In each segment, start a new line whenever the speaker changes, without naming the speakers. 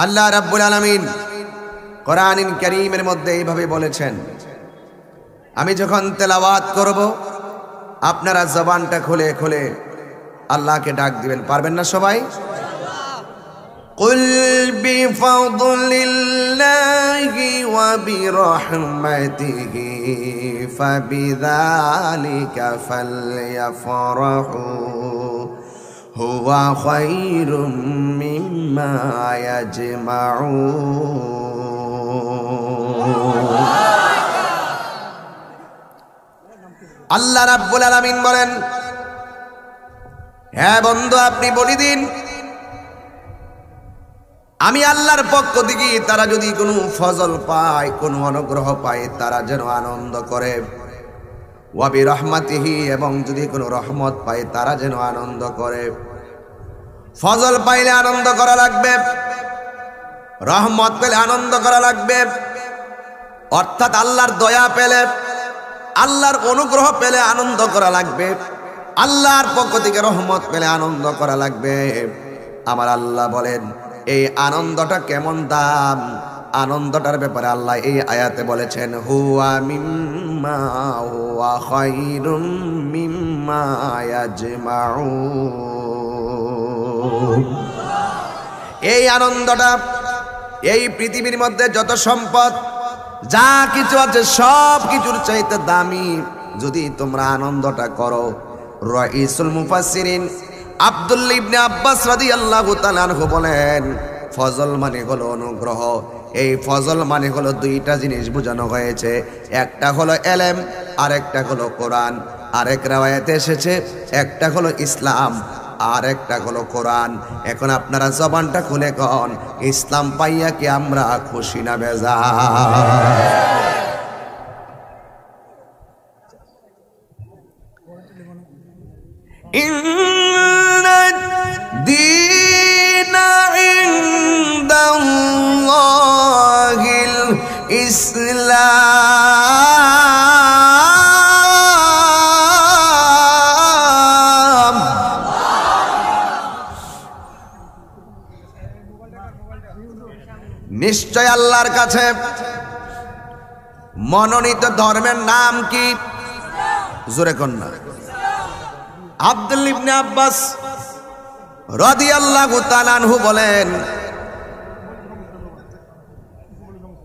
আল্লাহ রাব্বুল আলামিন কোরআনুল কারীমের মধ্যে এইভাবে বলেছেন, আমি যখন তেলাওয়াত করব আপনারা জবানটা খুলে খুলে আল্লাহকে ডাক দিবেন। পারবেন না সবাই? কুল বিফাদলিল্লাহি ওয়া বিরহমাতিহি ফাবিযালিকা ফালইফরাহু হুয়া খায়রুম মিম্মা ইয়াজমাউন। আল্লাহ রাব্বুল আলামিন বলেন, হ্যাঁ বন্ধু, আপনি বলে দিন আমি আল্লাহর পক্ষ থেকে তারা যদি কোনো ফজল পায়, কোনো অনুগ্রহ পায়, তারা যেন আনন্দ করে। ওয়া বিরহমাতিহি, এবং যদি কোনো রহমত পায় তারা যেন আনন্দ করে। ফজল পাইলে আনন্দ করা লাগবে, রহমত পেলে আনন্দ করা লাগবে। অর্থাৎ আল্লাহর দয়া পেলে, আল্লাহর অনুগ্রহ পেলে আনন্দ করা লাগবে, আল্লাহর পক্ষ থেকে রহমত পেলে আনন্দ করা লাগবে। আমার আল্লাহ বলেন এই আনন্দটা কেমন দাম, আনন্দটার ব্যাপারে আল্লাহ এই আয়াতে বলেছেন, হুয়া মিম্মা হুয়া খায়রুম মিম্মা ইয়াজমাউন। এই আনন্দটা, এই পৃথিবীর মধ্যে যত সম্পদ যা কিছু আছে সব কিছুর চাইতে দামি যদি তোমরা আনন্দটা করো। রাইসুল মুফাসসিরিন আব্দুল্লাহ ইবনে আব্বাস রাদিয়াল্লাহু তাআলা আনহু বলেন, ফজল মানে হলো অনুগ্রহ। এই ফজল মানে হলো দুইটা জিনিস বোঝানো হয়েছে, একটা হলো ইলম আর একটা হলো কোরআন। আরেক riwayate এসেছে একটা হলো ইসলাম আর একটা হলো কোরআন। এখন আপনারা জবানটা খুলে কন, ইসলাম পাইয়া কি আমরা খুশি না বেজার? ইসলাম নিশ্চয় আল্লাহর কাছে মনোনীত ধর্মের নাম কি? জোরে কোন না। আব্দুল্লাহ ইবনে আব্বাস রাদিয়াল্লাহু তাআলা আনহু বলেন,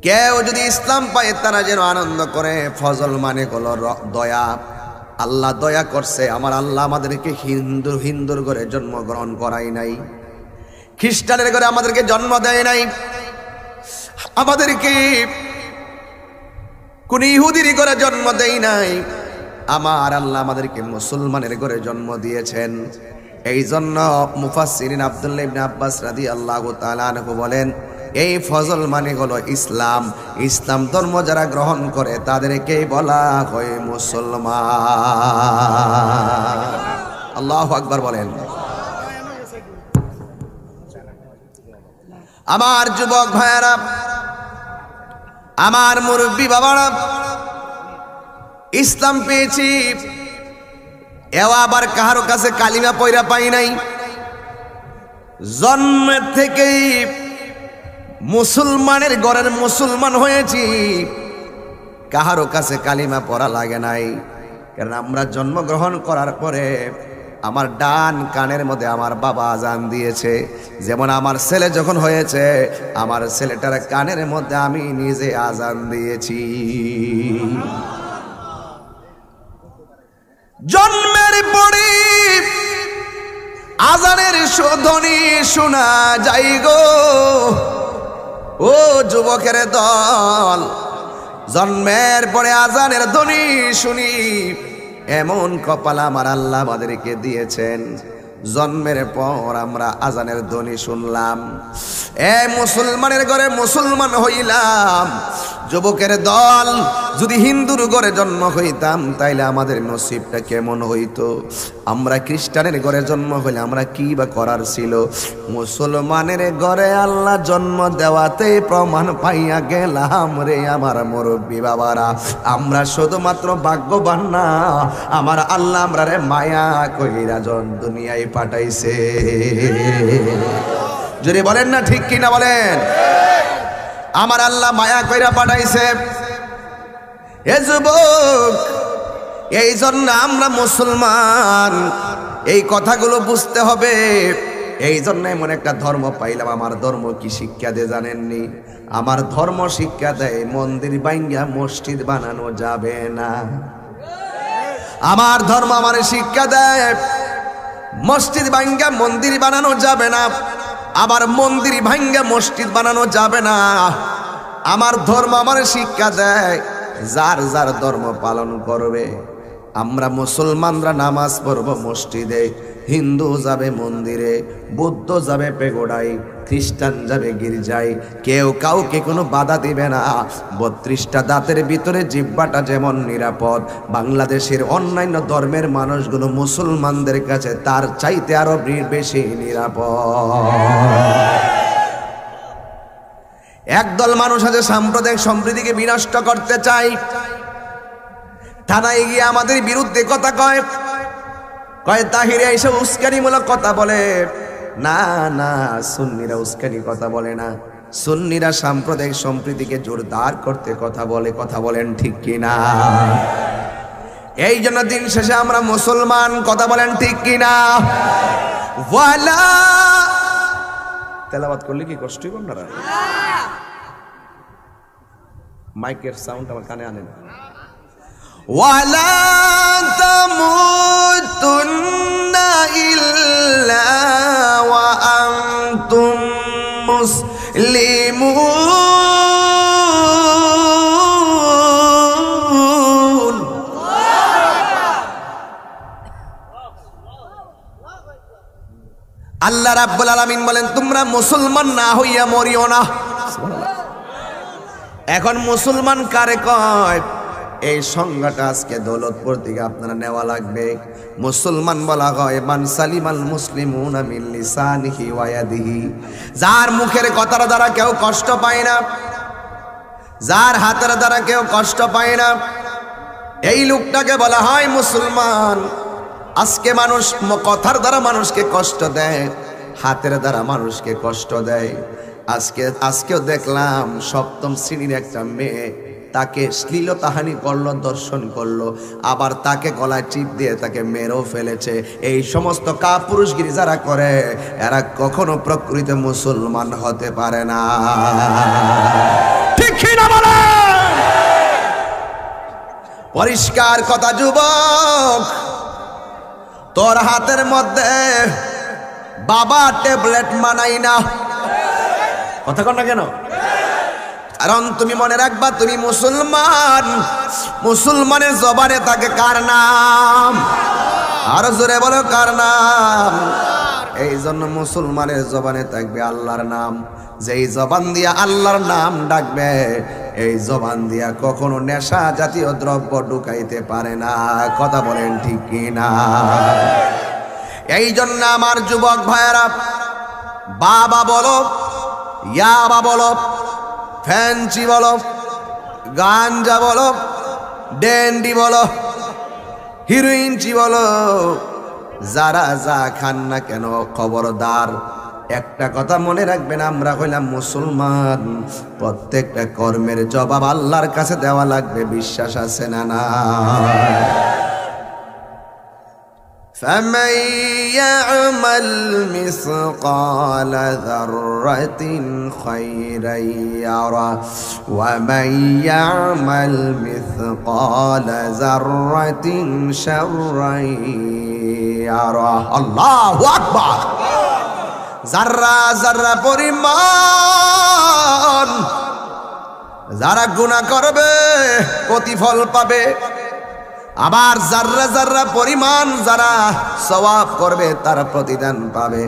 কেউ যদি ইসলাম পায় তারা যেন আনন্দ করে। ফজল মানে হলো দয়া, আল্লাহ দয়া করছে। আমার আল্লাহ আমাদেরকে হিন্দুর ঘরে জন্মগ্রহণ করাই নাই, খ্রিস্টানের ঘরে আমাদেরকে জন্ম দেয় নাই, আমাদেরকে কোন ইহুদির ঘরে জন্ম দেয় নাই। আমার আল্লাহ আমাদেরকে মুসলমানের ঘরে জন্ম দিয়েছেন। এই জন্য মুফাসসিরিন আব্দুল্লাহ ইবনে আব্বাস রাদিয়াল্লাহু তাআলা আনহু বলেন, এই ফজল মানে হলো ইসলাম। ইসলাম ধর্ম যারা গ্রহণ করে তাদেরকেই বলা হয় মুসলমান। আল্লাহু আকবার বলেন। আমার যুবক ভাইয়েরা, আমার মুরব্বী বাবারা, ইসলাম পেয়েছি এও আবার কারো কাছে কালিমা পয়রা পাই নাই। জন্মের থেকেই মুসলমানের ঘরের মুসলমান হয়েছি, কাহারো কাছে কালিমা পড়া লাগে নাই। কারণ আমরা জন্মগ্রহণ করার পরে আমার ডান কানের মধ্যে আমার বাবা আজান দিয়েছে। যেমন আমার ছেলে যখন হয়েছে, আমার ছেলেটার কানের মধ্যে আমি নিজে আজান দিয়েছি। জন্মের পরে আজানের ধ্বনি শোনা যাই গো। ও যুবকের দল, জন্মের পরে আজানের ধ্বনি শুনি, এমন কপাল আমার আল্লাহ আমাদেরকে দিয়েছেন। জন্মের পর আমরা আজানের ধ্বনি শুনলাম, মুসলমানের ঘরে মুসলমান হইলাম। যুবকের দল, যদি হিন্দুর ঘরে জন্ম হইতাম তাইলে আমাদের নসিবটা কেমন হইতো? আমরা খ্রিস্টানের ঘরে জন্ম হইলে আমরা কি বা করার ছিল? মুসলমানের ঘরে আল্লাহ জন্ম দেওয়াতে প্রমাণ পাইয়া গেলাম রে আমার মুরব্বী বাবারা। আমরা শুধুমাত্র ভাগ্যবান না, আমার আল্লাহ আমরা রে মায়া কইরা দুনিয়ায় পাঠাইছে। যদি বলেন না ঠিক কিনা বলেন। আমার আল্লাহ মায়া কইরা পাঠাইছে। এ যুবক, এই জন্য আমরা মুসলমান, এই কথাগুলো বুঝতে হবে। এই জন্য এমন একটা ধর্ম পাইলাম। আমার ধর্ম কি শিক্ষা দেয় জানেননি? আমার ধর্ম শিক্ষা দেয় মন্দির ভাঙ্গা মসজিদ বানানো যাবে না। আমার ধর্ম আমার শিক্ষা দেয় মসজিদ ভাঙ্গা মন্দির বানানো যাবে না, আবার মন্দির ভাঙ্গা মসজিদ বানানো যাবে না। আমার ধর্ম আমার শিক্ষা দেয় যার যার ধর্ম পালন করবে। আমরা মুসলমানরা নামাজ পড়ব মসজিদে, হিন্দু যাবে মন্দিরে, বৌদ্ধ যাবে পেগোডায়, খ্রিস্টান যাবে গির্জায়। কেউ কাউকে কোনো বাধা দিবে না। 32টা দাঁতের ভিতরে জিহ্বাটা যেমন নিরাপদ, বাংলাদেশের অন্যান্য ধর্মের মানুষগুলো মুসলমানদের কাছে তার চাইতে আরো বেশি নিরাপদ। একদল মানুষ আছে সাম্প্রদায়িক সম্প্রীতিকে বিনষ্ট করতে চায়, থানায় গিয়ে আমাদের বিরুদ্ধে কথা কয়, তাহিরে এইসব উস্কানিমূলক কথা বলে। না না, সুন্নিরা উস্কানি কথা বলে না। সুন্নিরা সাম্প্রদায়িক সম্প্রীতিকে জোরদার করতে কথা বলে। কথা বলেন ঠিক কিনা? এই জন্য দিন শেষে আমরা মুসলমান। কথা বলেন ঠিক কিনা? ওয়ালা তেলাওয়াত করলে কি কষ্ট হবে আপনারা? মাইকের সাউন্ড আমার কানে আনেন। ওয়ালা তামুতুন্না ইল্লা ওয়া আনতুম মুসলিমুন। আল্লাহ রাব্বুল আলামিন বলেন তোমরা মুসলমান না হইয়া মরিও না। এখন মুসলমান কারে কয়? এই সংজ্ঞাটা আজকে দৌলতপুর থেকে আপনারা নেওয়া লাগবে। মুসলমান বলা হয় মান সালিমাল মুসলিমুনা মিন লিসানিহি ওয়া ইয়াদিহি, যার মুখের কথার দ্বারা কেউ কষ্ট পায় না, যার হাতের দ্বারা কেউ কষ্ট পায় না, এই লোকটাকে বলা হয় মুসলমান। আজকে মানুষ কথার দ্বারা মানুষকে কষ্ট দেয়, হাতের দ্বারা মানুষকে কষ্ট দেয়। আজকেও দেখলাম 7ম শ্রেণীর একটা মেয়ে, তাকে শ্লীলতাহানি করলো, দর্শন করলো, আবার তাকে গলায় চিপ দিয়ে তাকে মেরেও ফেলেছে। এই সমস্ত কাপুরুষগিরি যারা করে এরা কখনো প্রকৃত মুসলমান হতে পারে না। ঠিক না বলে? পরিষ্কার কথা যুবক, তোর হাতের মধ্যে বাবা ট্যাবলেট মানাই না। কথা কন না কেন? কারণ তুমি মনে রাখবা তুমি মুসলমান। মুসলমানের জবানে থাকে কার নাম? আরো জোরে বলো কার নাম? এই জন্য মুসলমানের জবানে থাকবে আল্লাহর নাম। যেই জবান দিয়া আল্লাহর নাম ডাকবে, এই জবান দিয়া কখনো নেশা জাতীয় দ্রব্য ঢুকাইতে পারে না। কথা বলেন ঠিক কিনা? এই জন্য আমার যুবক ভাইয়েরা, বাবা বলো, ইয়াবা বলো, ফ্যান্সি বলো, গাঞ্জা বলো, ড্যান্ডি বলো, হিরোইনচি বলো, যারা যা খান না কেন, খবরদার একটা কথা মনে রাখবেন, আমরা হইলাম মুসলমান। প্রত্যেকটা কর্মের জবাব আল্লাহর কাছে দেওয়া লাগবে। বিশ্বাস আছে না? না। فمن يعمل مثقال ذرة خيرا يره ومن يعمل مثقال ذرة شرا يره। الله أكبر। যারা যারা পরিমাণ যারা গুনাহ করবে প্রতিফল পাবে, আবার যারা যারা পরিমাণ যারা সওয়াব করবে তারা প্রতিদান পাবে।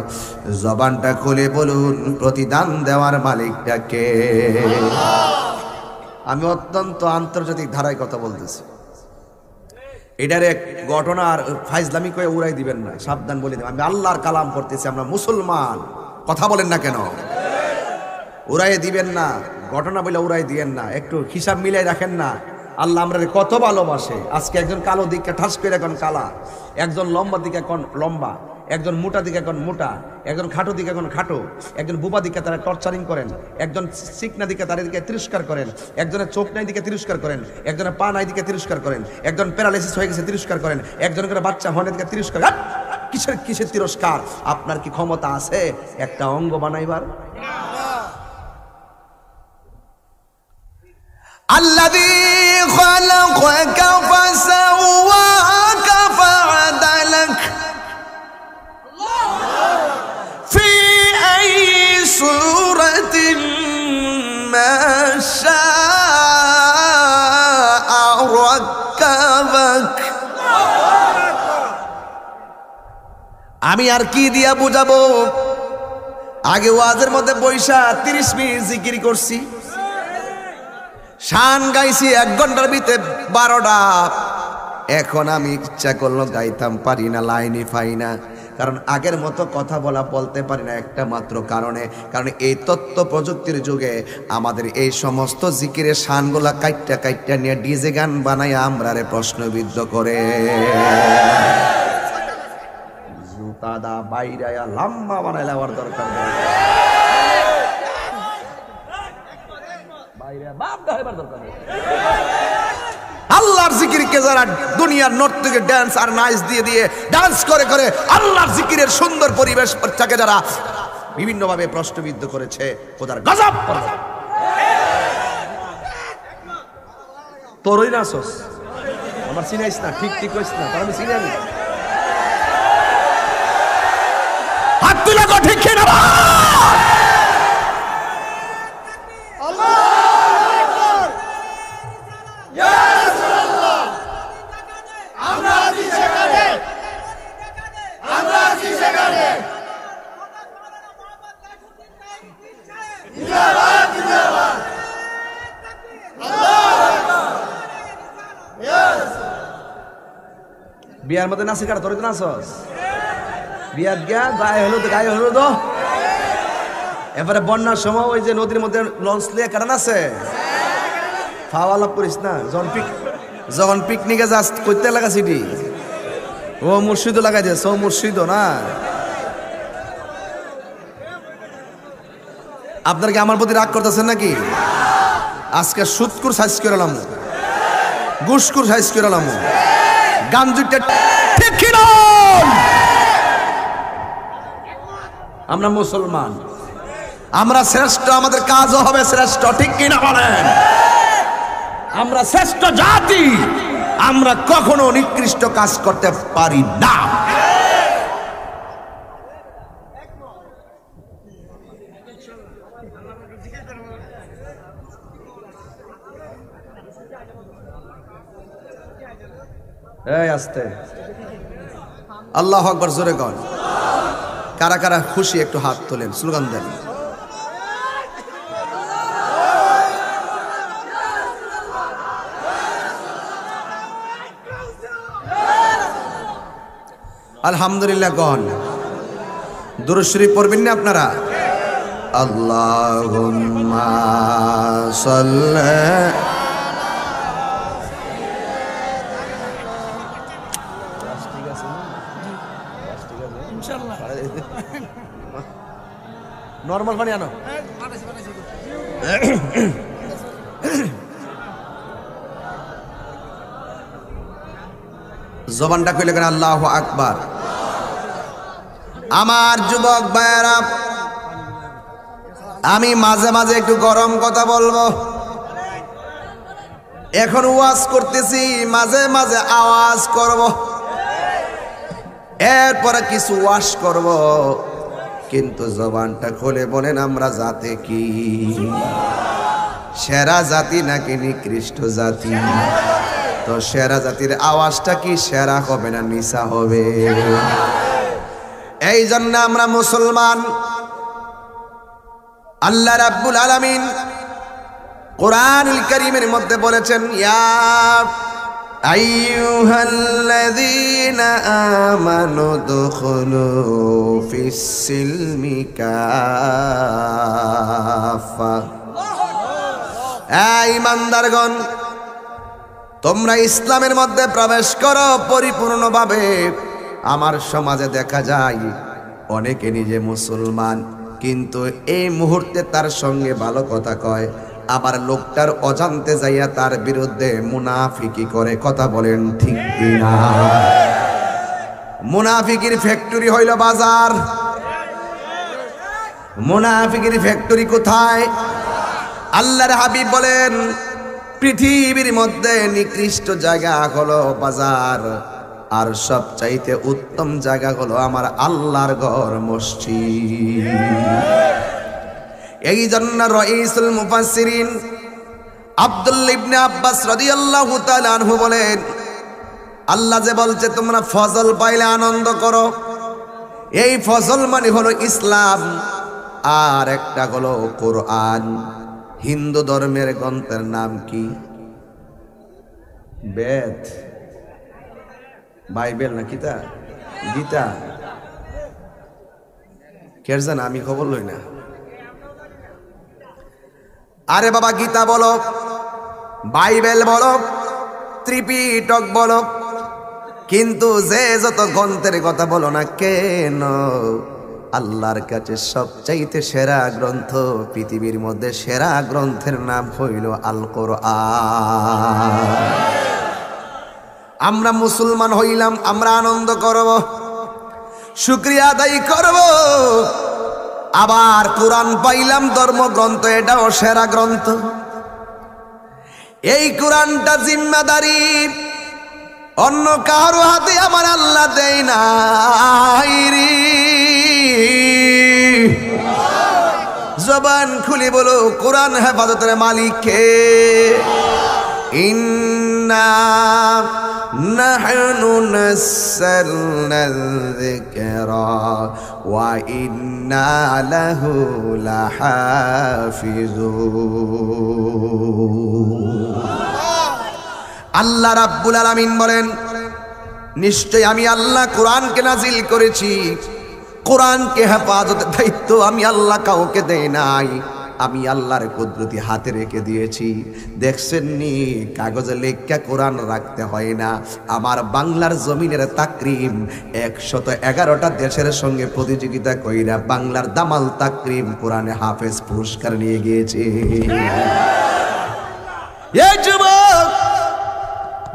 জবানটা খুলে বলুন, প্রতিদান দেওয়ার মালিকটা কে? আমি অত্যন্ত আন্তর্জাতিক ধারায় কথা বলতেছি। এটার এক ঘটনা আর ফাইজলামি করে উড়াই দিবেন না, সাবধান বলে দেবেন। আমি আল্লাহর কালাম করতেছি, আমরা মুসলমান। কথা বলেন না কেন? উড়াই দিবেন না, ঘটনা বলে উড়াই দিবেন না, একটু হিসাব মিলাই রাখেন না। আল্লাহ আমরা কত ভালোবাসে। আজকে একজন কালো দিকে ঠাস করে এখন কালা, একজন লম্বা দিকে এখন লম্বা, একজন মোটা দিকে এখন মোটা, একজন খাটো দিকে এখন খাটো, একজন বোবা দিকে তারা টর্চারিং করেন, একজন চিকনা দিকে তার দিকে তিরস্কার করেন, একজনের চোখ নাই দিকে তিরস্কার করেন, একজনের পা নাই দিকে তিরস্কার করেন, একজন প্যারালাইসিস হয়ে গেছে তিরস্কার করেন, একজনের করে বাচ্চা হনের দিকে তিরস্কার। কিসের কিসের তিরস্কার? আপনার কি ক্ষমতা আছে একটা অঙ্গ বানাইবার? আল্লাযী খালাকাকা ফাসাওয়াকা ফাআদালাক ফি আই সূরাতিন মা শাআ রাক্কাবাক। আমি আর কি দিয়া বুঝাবো? আগে ওয়াজের মধ্যে বৈশা 30 মিনিট জিকির করছি, শান গাইছি 1 ঘন্টার ভিতরে 12টা। এখন আমি ইচ্ছা করলো গাইতাম, পারি না, লাইনই পাই না। কারণ আগের মতো কথা বলতে পারি না একটা মাত্র কারণে, কারণ এই তথ্য প্রযুক্তির যুগে আমাদের এই সমস্ত জিকিরের শানগুলা কাইটটা নিয়ে ডিজে গান বানাই আমরারে প্রশ্নবিদ্ধ করে জুতাদা বাইরায়া লাম্মা বানাইলে আমার দরকার নেই। আল্লাহর জিকিরকে যারা দুনিয়ার নর্তকে ড্যান্স আর নাচ দিয়ে ডান্স করে আল্লাহর জিকিরের সুন্দর পরিবেশটাকে যারা বিভিন্নভাবে প্রশ্নবিদ্ধ করেছে, খোদার গজব পড়বে। তোরই না সোস আমার চিনাইস না, ঠিক হইস না, তার আমি চিনি আমি। হাত তুলে গো, ঠিক না? বিয়ার মধ্যে নাচে কাটা, তোর তো নাচস বিয়ার গিয়া গায়ে হলো তো। এবারে বন্যার সময় ওই যে নদীর মধ্যে লঞ্চ লিয়ে কাটা নাচে, খাওয়া লাভ করিস না। যখন পিকনিকে যাস করতে লাগা সিটি ও মুর্শিদও লাগাই দিয়েছ, ও মুর্শিদও না। আপনার কি আমার প্রতি রাগ করতেছেন নাকি? আজকে সুদকুর সাইজ করে এলাম, গুসকুর সাইজ করে এলাম, গাঞ্জুটা ঠিক কিনা? আমরা মুসলমান, আমরা শ্রেষ্ঠ, আমাদের কাজও হবে শ্রেষ্ঠ, ঠিক কিনা বলেন? আমরা শ্রেষ্ঠ জাতি, আমরা কখনো নিকৃষ্ট কাজ করতে পারি না। এই আস্তে আল্লাহু আকবার, জোরে কর। কারা কারা খুশি একটু হাত তোলেন, স্লোগান দেন। আলহামদুলিল্লাহ গণ। দুরূদ শরীফ পড়বেন না আপনারা? আল্লাহুম্মা সাল্লি নরমাল পানি আনো। জবানটা কইলে কেন আল্লাহু আকবার। আমার যুবক ভাইয়েরা, আমি মাঝে মাঝে একটু গরম কথা বলবো। এখন ওয়াজ করতেছি, মাঝে মাঝে আওয়াজ করব, এরপরে কিছু ওয়াজ করব, কিন্তু জবানটা খুলে বলেন আমরা জাতে কি? সেরা জাতি নাকি নিকৃষ্ট জাতি? তো সেরা জাতির আওয়াজটা কি সেরা হবে না নিসা হবে? এই জন্য আমরা মুসলমান। আল্লাহ রাব্বুল আলামিন কোরআনুল কারীমের মধ্যে বলেছেন, ইয়া আইয়ুহাল্লাযীনা আমানু দুখুলু ফিস-সিলমি কাফা। এই ইমানদারগণ, তোমরা ইসলামের মধ্যে প্রবেশ করো পরিপূর্ণভাবে। আমার সমাজে দেখা যায় অনেকে নিজে মুসলমান, কিন্তু এই মুহূর্তে তার সঙ্গে ভালো কথা কয়, আবার লোকটার অজান্তে যাইয়া তার বিরুদ্ধে মুনাফিকি করে। কথা বলেন ঠিক কিনা? মুনাফিকির ফ্যাক্টরি হইল বাজার। মুনাফিকির ফ্যাক্টরি কোথায়? আল্লাহর হাবিব বলেন পৃথিবীর মধ্যে নিকৃষ্ট জায়গা হলো বাজার, আর সবচাইতে উত্তম জায়গা হলো আমার আল্লাহর ঘর, মসজিদ। এই জন্য রাইসুল মুফাসসিরিন আব্দুল্লাহ ইবনে আব্বাস রাদিয়াল্লাহু তাআলা আনহু বলেন, আল্লাহ যে বলছে তোমরা ফজল পাইলে আনন্দ করো, এই ফজল মানে হলো ইসলাম, আর একটা হলো কোরআন। হিন্দু ধর্মের গ্রন্থের নাম কি? বেদ, বাইবেল না কিতা? গীতা। কের জানা? আমি খবর লই না। আরে বাবা, গীতা বলো, বাইবেল বলো, ত্রিপিটক বলো, কিন্তু যে যত গ্রন্থের কথা বলো না কেন, আল্লাহর কাছে সবচাইতে সেরা গ্রন্থ, পৃথিবীর মধ্যে সেরা গ্রন্থের নাম হইল আল কোরআন। আমরা মুসলমান হইলাম, আমরা আনন্দ করব, শুকরিয়া আদায় করব, আবার কোরআন পাইলাম ধর্মগ্রন্থ, এটাও সেরা গ্রন্থ। এই কোরআনটা জিম্মাদারি অন্য কারো হাতে আমার আল্লাহ দেয় নাই রে। জবান খুলে বলো, কোরআন হেফাজতের মালিক কে? ইন্না নাহনু নাযালনাল যিকরা ওয়া ইন্না লাহু লাহাফিজুন। আল্লাহ রাব্বুল আলামিন বলেন, নিশ্চয় আমি আল্লাহ কোরআনকে নাজিল করেছি, কোরআনকে হেফাজতের দায়িত্ব আমি আল্লাহ কাউকে দেই নাই, আমি আল্লাহর কুদরতি হাতে রেখে দিয়েছি। দেখছেন নি, কাগজে লেখা কোরআন রাখতে হয় না। আমার বাংলার জমিনের তাকরিম 111টা দেশের সঙ্গে প্রতিযোগিতা কইরা বাংলার দামাল তাকরিম কোরআনে হাফেজ পুরস্কার নিয়ে গিয়েছে। এই যুবক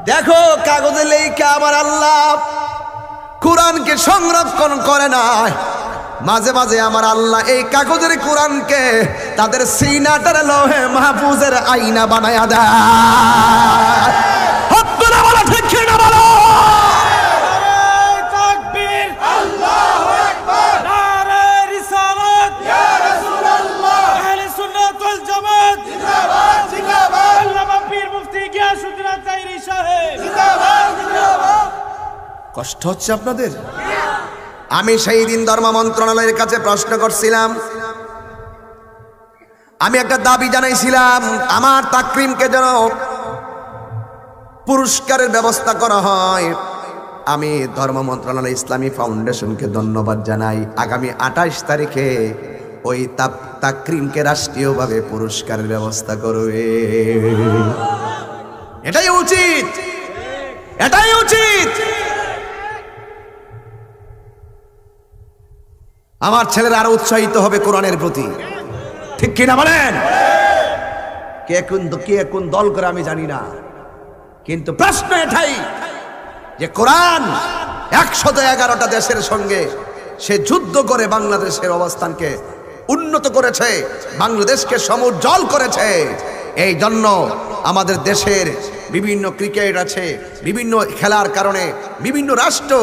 দেখো, কাগজে লেখা আমার আল্লাহ কোরআনকে সংরক্ষণ করে না। মাঝে মাঝে আমার আল্লাহ এই কাগজের কোরআনকে তাদের সিনাটার লোহে মাহফুজের আইনা বানায়া দেয়। হকনা বলো, ঠিক না বলো? তাকবীর, আল্লাহু আকবার, নারে রিসালাত, ইয়া রাসূলুল্লাহ, আহলে সুন্নাত ওয়াল জামাত জিন্দাবাদ, জিন্দাবাদ, আল্লামা পীর মুফতি গিয়াসউদ্দিন আতাইরি সাহেব জিন্দাবাদ, জিন্দাবাদ। কষ্ট হচ্ছে আপনাদের? আমি সেই দিন ধর্ম মন্ত্রণালয়ের কাছে প্রশ্ন করছিলাম, আমি একটা দাবি জানাইছিলাম, আমার তাকরিমকে যেন পুরস্কারের ব্যবস্থা করা হয়। আমি ধর্ম মন্ত্রণালয় ইসলামী ফাউন্ডেশনকে ধন্যবাদ জানাই। আগামী 28 তারিখে ওই তাকরিমকে রাষ্ট্রীয়ভাবে পুরস্কারের ব্যবস্থা করবে। এটাই উচিত, এটাই উচিত। আমার ছেলেরা আরো উৎসাহিত হবে কোরআনের প্রতি, ঠিক কিনা বলেন? কে কোন দল করে আমি জানি না, কিন্তু প্রশ্ন এটাই যে কোরআন 111টা দেশের সঙ্গে সে যুদ্ধ করে বাংলাদেশের অবস্থানকে উন্নত করেছে, বাংলাদেশকে সমুজ্জ্বল করেছে। এই জন্য আমাদের দেশের বিভিন্ন ক্রিকেট আছে, বিভিন্ন খেলার কারণে বিভিন্ন রাষ্ট্র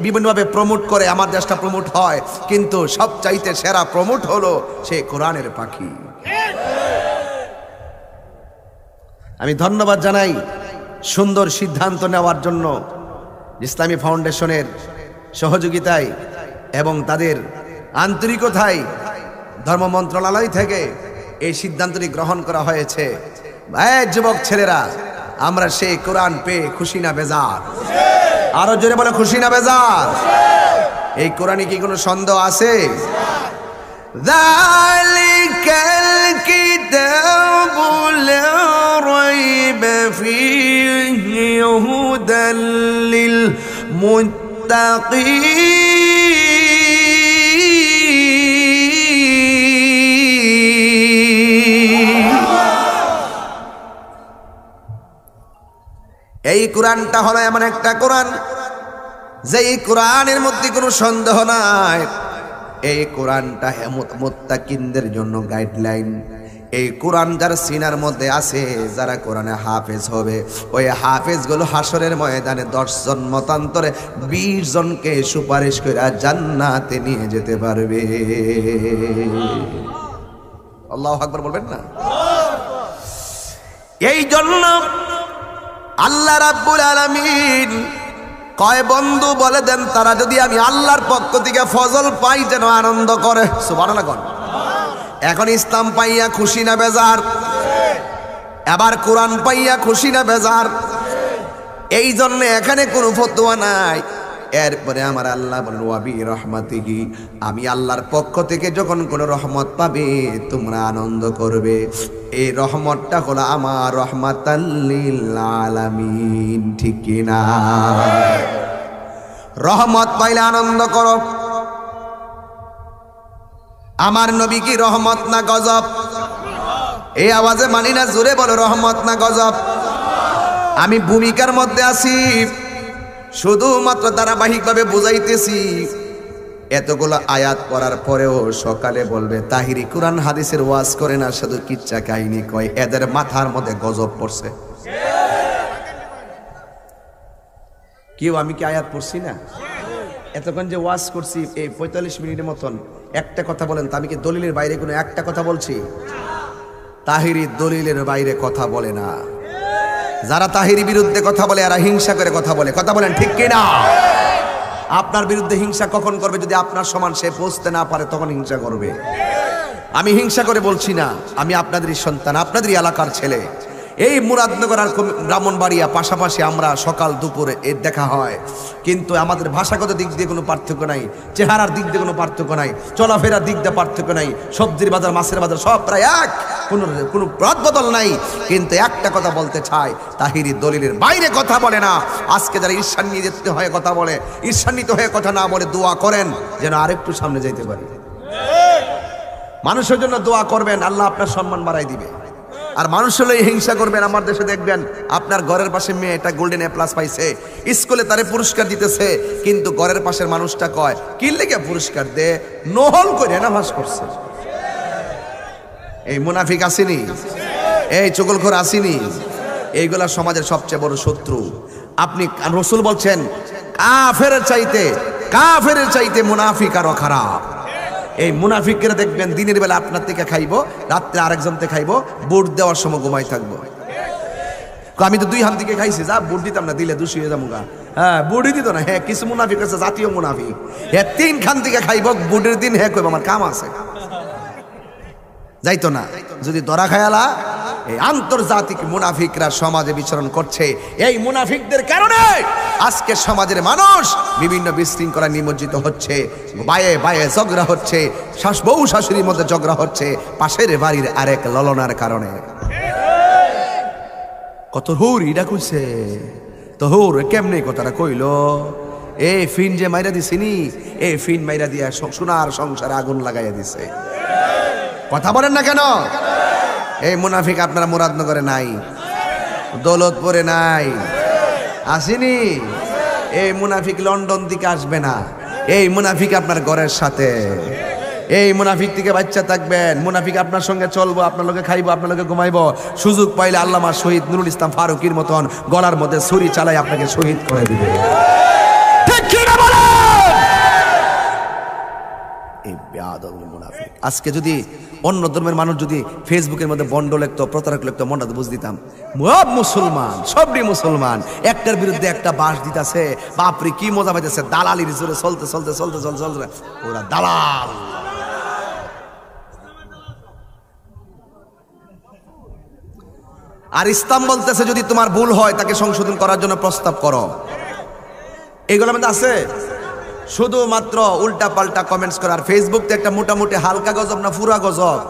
বিভিন্নভাবে প্রমোট করে, আমার দেশটা প্রমোট হয়, কিন্তু সবচাইতে সেরা প্রমোট হলো সে কোরআনের পাখি। আমি ধন্যবাদ জানাই সুন্দর সিদ্ধান্ত নেওয়ার জন্য ইসলামী ফাউন্ডেশনের সহযোগিতায় এবং তাদের আন্তরিকতায় ধর্ম মন্ত্রণালয় থেকে এই সিদ্ধান্তটি গ্রহণ করা হয়েছে। যুবক ছেলেরা, আমরা সেই কোরআন পেয়ে খুশি না বেজার? আরো জোরে বলে, খুশি না বেজার? এই কোরআনে কি কোনো সন্দেহ আছে? যালিকাল কিতাবু লা রাইবা ফীহি হুদাল লিল للمتقين এই কোরআনটা হলো এমন একটা কোরআন যেই কোরআনের মধ্যে কোনো সন্দেহ নাই। এই কোরআনটা মুত্তাকিনদের জন্য গাইডলাইন। এই কোরআন যার সিনার মধ্যে আছে, যারা কোরআনে হাফেজ হবে, ওই হাফেজগুলো হাসরের ময়দানে 10 জন মতান্তরে 20 জনকে সুপারিশ করে জান্নাতে নিয়ে যেতে পারবে। আল্লাহু আকবার বলবেন না? এই জন্য আল্লাহ রাব্বুল আলামিন কয় বন্ধু বলে দেন তারা যদি আমি আল্লাহর পক্ষ থেকে ফজল পাই যেন আনন্দ করে। সুবহানাল্লাহ। এখন ইসলাম পাইয়া খুশি না বেজার? এবার কোরআন পাইয়া খুশি না বেজার? এই জন্য এখানে কোনো ফতোয়া নাই। এরপরে আমার আল্লাহ বলেন ওয়াবি রহমাতিহি, আমি আল্লাহর পক্ষ থেকে যখন কোনো রহমত পাবে তোমরা আনন্দ করবে। এই রহমতটা হলো আমার রহমাতাল লিল আলামিন, ঠিক কি না? রহমত পাইলে আনন্দ করো। আমার নবী কি রহমত না গজব? এই আওয়াজে মানি না, জোরে বলো রহমত না গজব? আমি ভূমিকার মধ্যে আছি, শুধুমাত্র ধারাবাহিকভাবে বুঝাইতেছি। এতগুলো আয়াত পড়ার পরেও সকালে বলবে তাহিরি কোরআন হাদিসের ওয়াজ করে না, শুধু কিচ্ছা কাহিনী কয়। এদের মাথার মধ্যে গজব পড়ছে। কেউ আমি কি আয়াত পড়ছি না? এতক্ষণ যে ওয়াজ করছি এই 45 মিনিটের মতন একটা কথা বলেন তো, আমি কি দলিলের বাইরে কোনো একটা কথা বলছি? তাহিরি দলিলের বাইরে কথা বলে না। যারা তাহিরি বিরুদ্ধে কথা বলে এরা হিংসা করে কথা বলে। কথা বলেন ঠিক কিনা? আপনার বিরুদ্ধে হিংসা কখন করবে? যদি আপনার সমান সে পৌঁছতে না পারে তখন হিংসা করবে। আমি হিংসা করে বলছি না, আমি আপনাদেরই সন্তান, আপনাদেরই এলাকার ছেলে। এই মুরাদনগর আর ব্রাহ্মণবাড়িয়া পাশাপাশি, আমরা সকাল দুপুরে এর দেখা হয়, কিন্তু আমাদের ভাষাগত দিক দিয়ে কোনো পার্থক্য নাই, চেহারার দিক দিয়ে কোনো পার্থক্য নাই, চলাফেরার দিক দিয়ে পার্থক্য নাই, সবজির বাজার মাছের বাজার সব প্রায় এক, কোনো রদবদল নাই। কিন্তু একটা কথা বলতে চাই, তাহিরি দলিলের বাইরে কথা বলে না। আজকে যারা ঈর্ষান্বিত হয়ে কথা বলে, ঈর্ষান্বিত হয়ে কথা না বলে দোয়া করেন যেন আরেকটু সামনে যাইতে পারি। মানুষের জন্য দোয়া করবেন, আল্লাহ আপনার সম্মান বাড়াই দিবে। আর মানুষ হলে হিংসা করবেন। আমার দেশে দেখবেন আপনার ঘরের পাশে মেয়ে একটা গোল্ডেন A+ পাইছে, স্কুলে তারে পুরস্কার দিতেছে, কিন্তু ঘরের পাশের মানুষটা কয় কি লেগে পুরস্কার দে, নহল করে নামাজ করছে। এই মুনাফিক আসেনি, এই চগলখোর আসেনি, এইগুলা সমাজের সবচেয়ে বড় শত্রু। আপনি রাসূল বলছেন কাফেরের চাইতে মুনাফিক আরো খারাপ। এই মুনাফিকরা দেখবেন দিনের বেলা আপনার থেকে খাইবো, রাত্রে আরেকজন থেকে খাইবো, বুট দেওয়ার সময় ঘুমাই থাকবো। আমি তো 2 হাত দিকে খাইছি, যা বুট দিতাম না, দিলে দোষী হয়ে যাবো গা। হ্যাঁ, বুটই দিত না। হ্যাঁ, কিছু মুনাফিক আছে জাতীয় মুনাফিক, হ্যাঁ 3 খান থেকে খাইব, বুটের দিন হ্যাঁ কইব আমার কাম আছে, যাইতো না। যদি ধরা খায়ালা এই আন্তর্জাতিক মুনাফিকরা সমাজে বিচরণ করছে। এই মুনাফিকদের কারণে আজকে সমাজের মানুষ বিভিন্ন বিশৃঙ্খলায় নিমজ্জিত হচ্ছে। বায়ে বায়ে ঝগড়া হচ্ছে, বউ শাশুড়ির মধ্যে ঝগড়া হচ্ছে পাশের বাড়ির আরেক ললনার কারণে। কত হুর ইডা কইছে তো, হুর কেমনে কথাটা কইল? এই ফিন যে মাইরা দিছিনি, এই ফিন মাইরা দিয়া সোনার সংসারে আগুন লাগাইয়া দিছে। কথা বলেন না কেন? এই মুনাফিক আপনারা মুরাদনগরে নাই, দৌলতপুরে নাই, আসেনি। এই মুনাফিক লন্ডন থেকে আসবে না, এই মুনাফিক আপনার ঘরের সাথে। এই মুনাফিক থেকে বাচ্চা থাকবেন, মুনাফিক আপনার সঙ্গে চলবো, আপনার লগে খাইবো, আপনার লগে ঘুমাইবো। সুযোগ পাইলে আল্লামা শহীদ নুরুল ইসলাম ফারুকির মতন গলার মধ্যে ছুরি চালাই আপনাকে শহীদ করে দিবে। ঠিক কি না বলেন? এই বেয়াদব মুনাফিক। আজকে যদি অন্য ধর্মের মানুষ যদি ফেসবুকের মধ্যে বন্ড লিখতো, প্রতারক লিখতো, মনটা তো বুঝ দিতাম সব মুসলমান, সবই মুসলমান, একটার বিরুদ্ধে একটা বাস দিতেছে, বাপরে কি মজা পাইতেছে। দালালির জোরে চলতে চলতে চলতে চলতে চলতে ওরা দালাল। আর ইসলাম বলতেছে যদি তোমার ভুল হয় তাকে সংশোধন করার জন্য প্রস্তাব করো। এগুলোর মধ্যে আছে শুধুমাত্র উল্টা পাল্টা কমেন্টস করার। ফেসবুক তো একটা মোটামুটি হালকা গজব না পুরা গজব?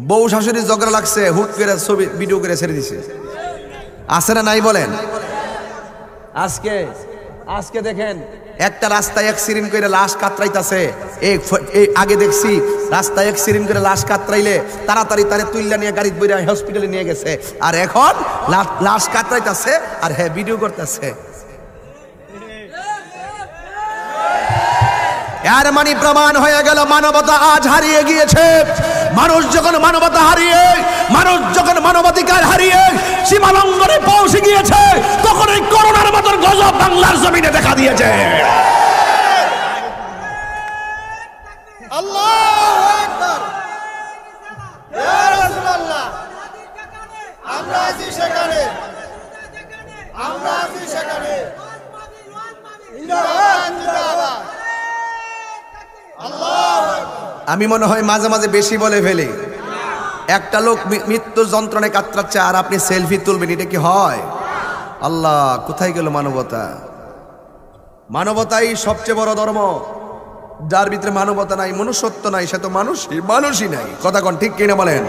বউ শাশুড়ি ঝগড়া লাগছে, হুট করে ছবি ভিডিও করে ছেড়ে দিছে, আছে না নাই বলেন?
আজকে দেখেন
একটা রাস্তায় অ্যাক্সিডেন্ট করে লাশ কাতরাইতাছে। এই আগে দেখছি রাস্তায় অ্যাক্সিডেন্ট করে লাশ কাতরাইলে তাড়াতাড়ি তারে তুইলা নিয়ে গাড়ি বইরা হসপিটালে নিয়ে গেছে, আর এখন লাশ কাতরাইতাছে আর হ্যাঁ ভিডিও করতেছে। এর মানে প্রমাণ হয়ে গেল মানবতা আজ হারিয়ে গিয়েছে। মানুষ যখন মানবতা হারিয়ে, মানুষ যখন মানবাধিকার হারিয়ে সীমালঙ্ঘনে পৌঁছে গিয়েছে, তখন এই করোনার মতন গজব বাংলার জমিনে দেখা দিয়েছে।
আল্লাহু আকবার। ইয়া রাসূলুল্লাহ, আমরা আছি সেখানে, আমরা আছি সেখানে। জিন্দাবাদ, জিন্দাবাদ।
আমি মনে হয় মাঝে মাঝে বেশি বলে ফেলি। একটা লোক মৃত্যু যন্ত্রণায় কাতরাচ্ছে আর আপনি সেলফি তুলবেন, এটা কি হয়? আল্লাহ, কোথায় গেল মানবতা? মানবতাই সবচেয়ে বড় ধর্ম। যার ভিতরে মানবতা নাই, মনুষ্যত্ব নাই, সে তো মানুষই নাই। কথা কোন ঠিক কিনা বলেন?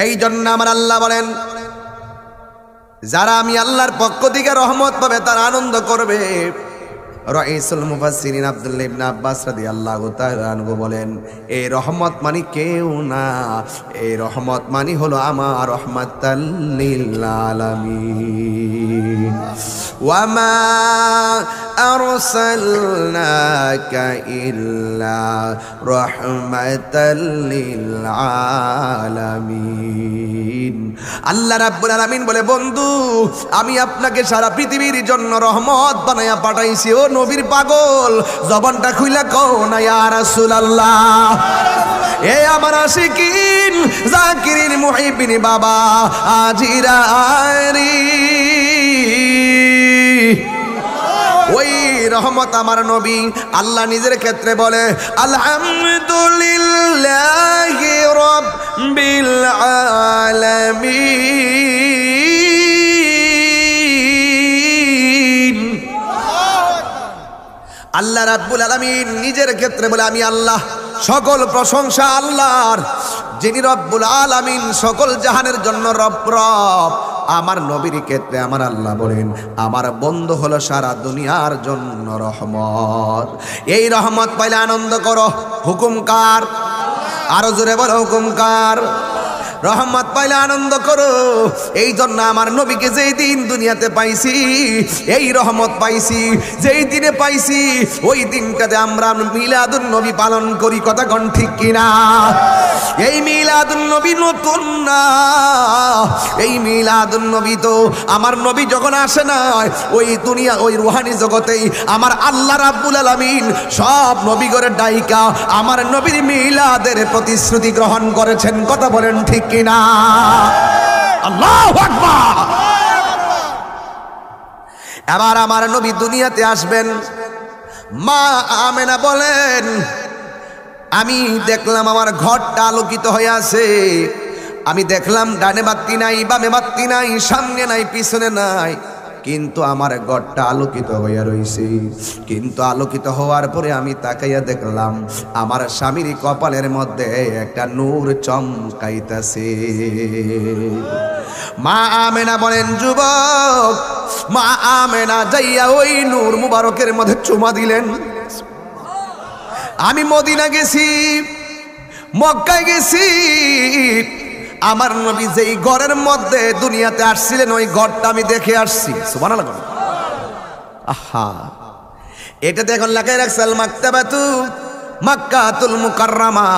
এই জন্য আমার আল্লাহ বলেন, যারা আমি আল্লাহর পক্ষ থেকে রহমত পাবে তারা আনন্দ করবে। রাইসুল মুফাসসিরিন আব্দুল্লাহ ইবনে আব্বাস রাদিয়াল্লাহু তাআলা আনহু বলেন, এই রহমত মানে কেউ না, এই রহমত মানে হলো আমার রহমাতাল লিল আলামিন। ওয়া মা আরসালনাকা ইল্লা রাহমাতাল লিল আলামিন। আল্লাহ রাব্বুল আলামিন বলে, বন্ধু আমি আপনাকে সারা পৃথিবীর জন্য রহমত বানায়া পাঠাইছি। ও নবীর পাগল, জবানটা খুইলা কও না ইয়া রাসূলুল্লাহ। এ আমার আশিকিন জাকিরিন মুহিবিন বাবা আজিরারি, ওই রহমত আমার নবী। আল্লাহ নিজের ক্ষেত্রে বলে, আলহামদুলিল্লাহি রাব্বিল আলামিন। আল্লাহ রাব্বুল আলামিন নিজের ক্ষেত্রে বলে, আমি আল্লাহ, সকল প্রশংসা আল্লাহর, যিনি রব্বুল আলামিন, সকল জাহানের জন্য রব। আমার নবীর ক্ষেত্রে আমার আল্লাহ বলেন, আমার বন্ধু হলো সারা দুনিয়ার জন্য রহমত। এই রহমত পাইলে আনন্দ করো। হুকুম কার? আরো জোরে বলো, হুকুম কার? রহমত পাইলে আনন্দ করো। এই জন্য আমার নবীকে যেই দিন দুনিয়াতে পাইছি, এই রহমত পাইছি, যেই দিনে পাইছি, ওই দিনটাতে আমরা মিলাদুন নবী পালন করি। কথা কোন ঠিক কিনা? এই মিলাদুন নবী নতুন না, এই মিলাদুন নবী তো আমার নবী যখন আসে না, ওই দুনিয়া, ওই রুহানি জগতেই আমার আল্লাহ রাব্বুল আলামিন সব নবীগণের ডাইকা আমার নবীর মিলাদের প্রতিশ্রুতি গ্রহণ করেছেন। কথা বলেন ঠিক কিনা? আল্লাহু আকবার। এবার আমার নবী দুনিয়াতে আসবেন। মা আমেনা বলেন, আমি দেখলাম আমার ঘরটা আলোকিত হয়ে আছে। আমি দেখলাম ডানে বাতি নাই, বামে বাতি নাই, সামনে নাই, পিছনে নাই, কিন্তু আমার ঘরটা আলোকিত হইয়া রইছে। কিন্তু আলোকিত হওয়ার পরে আমি তাকাইয়া দেখলাম আমার স্বামীর কপালের মধ্যে একটা নূর চমকাইতাছে। মা আমেনা বলেন, যুবক, মা আমেনা যাইয়া ওই নূর মুবারকের মধ্যে চুমা দিলেন। আমি মদিনা গেছি, মক্কায় গেছি, আমার নবী যেই ঘরের মধ্যে দুনিয়াতে আসছিলেন ওই ঘরটা আমি দেখে আসছি। সুবহানাল্লাহ। আহা, এটাতে এখন লেখা রাখছে আল মাকতাবাতু মক্কাতুল মুকাররমা।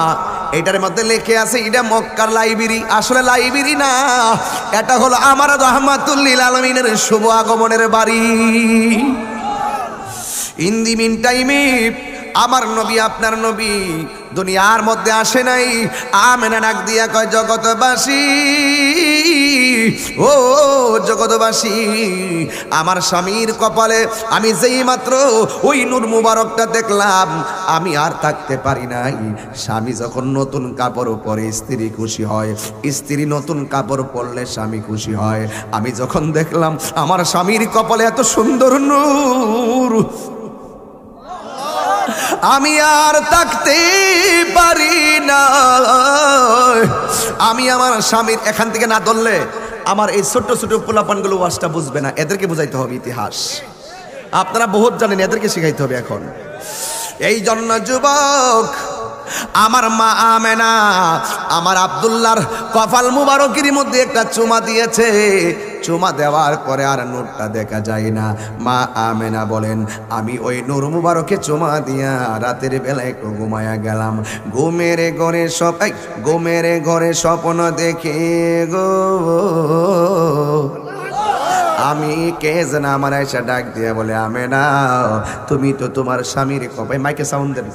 এটার মধ্যে লেখে আছে এটা মক্কার লাইব্রেরি। আসলে লাইব্রেরি না, এটা হলো আমার রাহমাতুল লিল আলামিনের শুভ আগমনের বাড়ি। ইন দি মিন টাইমে আমার নবী, আপনার নবী দুনিয়ার মধ্যে আসে নাই। আমেনা ডাক দিয়া কয়, জগৎবাসী, ও জগৎবাসী, আমার স্বামীর কপালে আমি যেই মাত্র ওই নূর মুবারকটা দেখলাম, আমি আর থাকতে পারি নাই। স্বামী যখন নতুন কাপড় পরে স্ত্রী খুশি হয়, স্ত্রী নতুন কাপড় পরলে স্বামী খুশি হয়। আমি যখন দেখলাম আমার স্বামীর কপালে এত সুন্দর নূর, আমি আর থাকতে পারি না। আমি আমার স্বামীর, এখান থেকে না ধরলে আমার এই ছোট্ট ছোট পোলাপানগুলো ওয়াজটা বুঝবে না, এদেরকে বুঝাইতে হবে ইতিহাস। আপনারা বহুত জানেন, এদেরকে শিখাইতে হবে এখন। এই জন্য যুবক, আমার মা আমেনা আমার আব্দুল্লাহর কপাল মুবারকের মধ্যে একটা চুমা দিয়েছে। চুমা দেওয়ার পরে আর নূরটা দেখা যায় না। মা আমেনা বলেন, আমি ওই নূর মুবারকে চুমা দিয়া রাতের বেলা একটু ঘুমায়া গেলাম। ঘুমের ঘরে স্বপ্ন দেখে গো আমি কে যেন আমার এসে ডাক দিয়া বলে, আমেনা তুমি তো তোমার স্বামীর কপালে, মাইকে সাউন্ড দেন,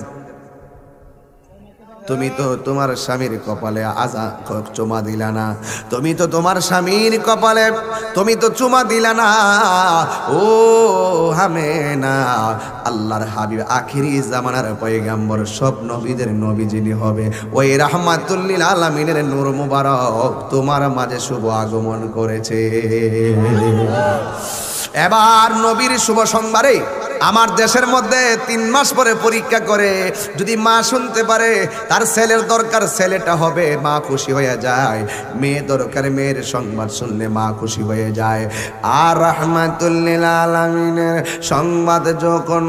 তুমি তো তোমার স্বামীর কপালে চুমা দিলা না, তুমি তো তোমার স্বামীর কপালে তুমি তো চুমা দিলা না। ও আমেনা, আল্লাহর হাবিব আখিরি জামানার পয়গাম্বর, সব নবীদের নবী যিনি হবে, ওই রাহমাতুল লিল আলামিনের নূর মুবারক তোমার মাঝে শুভ আগমন করেছে। এবার নবীর শুভ সংবারে আমার দেশের মধ্যে 3 মাস পরে পরীক্ষা করে, যদি মা শুনতে পারে তার ছেলের দরকার, ছেলেটা হবে, মা খুশি হয়ে যায়। মেয়ে দরকার, মেয়ের সংবাদ শুনলে মা খুশি হয়ে যায়। আর রাহমাতুল লিল আলামিনের সংবাদ যখন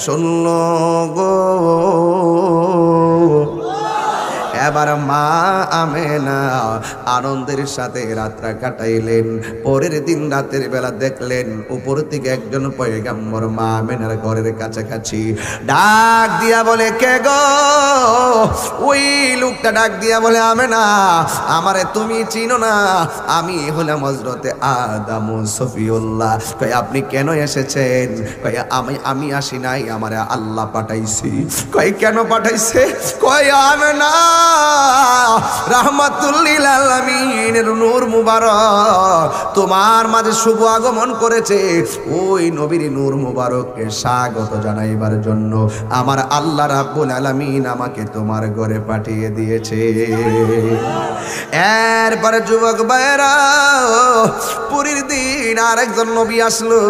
শুনলো গো, এবার মা আমেনা আনন্দের সাথে রাতটা কাটাইলেন। পরের দিন রাতের বেলা দেখলেন উপর থেকে একজন পয়গাম্বর মা আমেনার ঘরের কাছাকাছি। ডাক দিয়া বলে, কে গো? ওই লোকটা ডাক দিয়া বলে, আমেনা আমারে তুমি চিনো না? আমি হলাম হযরতে আদম সফিউল্লাহ। কই আপনি কেন এসেছেন? কই আমি আসি নাই, আমারে আল্লাহ পাঠাইছি। কই কেন পাঠাইছে? কই আমেনা রাহমাতুল লিল আলামিনের নূর মুবারক তোমার মাঝে শুভ আগমন করেছে। ওই নবীর নূর মুবারককে স্বাগত জানাইবার জন্য আমার আল্লাহ রাব্বুল আলামিন আমাকে তোমার ঘরে পাঠিয়ে দিয়েছে। এরপরে যুবক ভাইরা, পুরীর দিন আরেকজন নবী আসলো,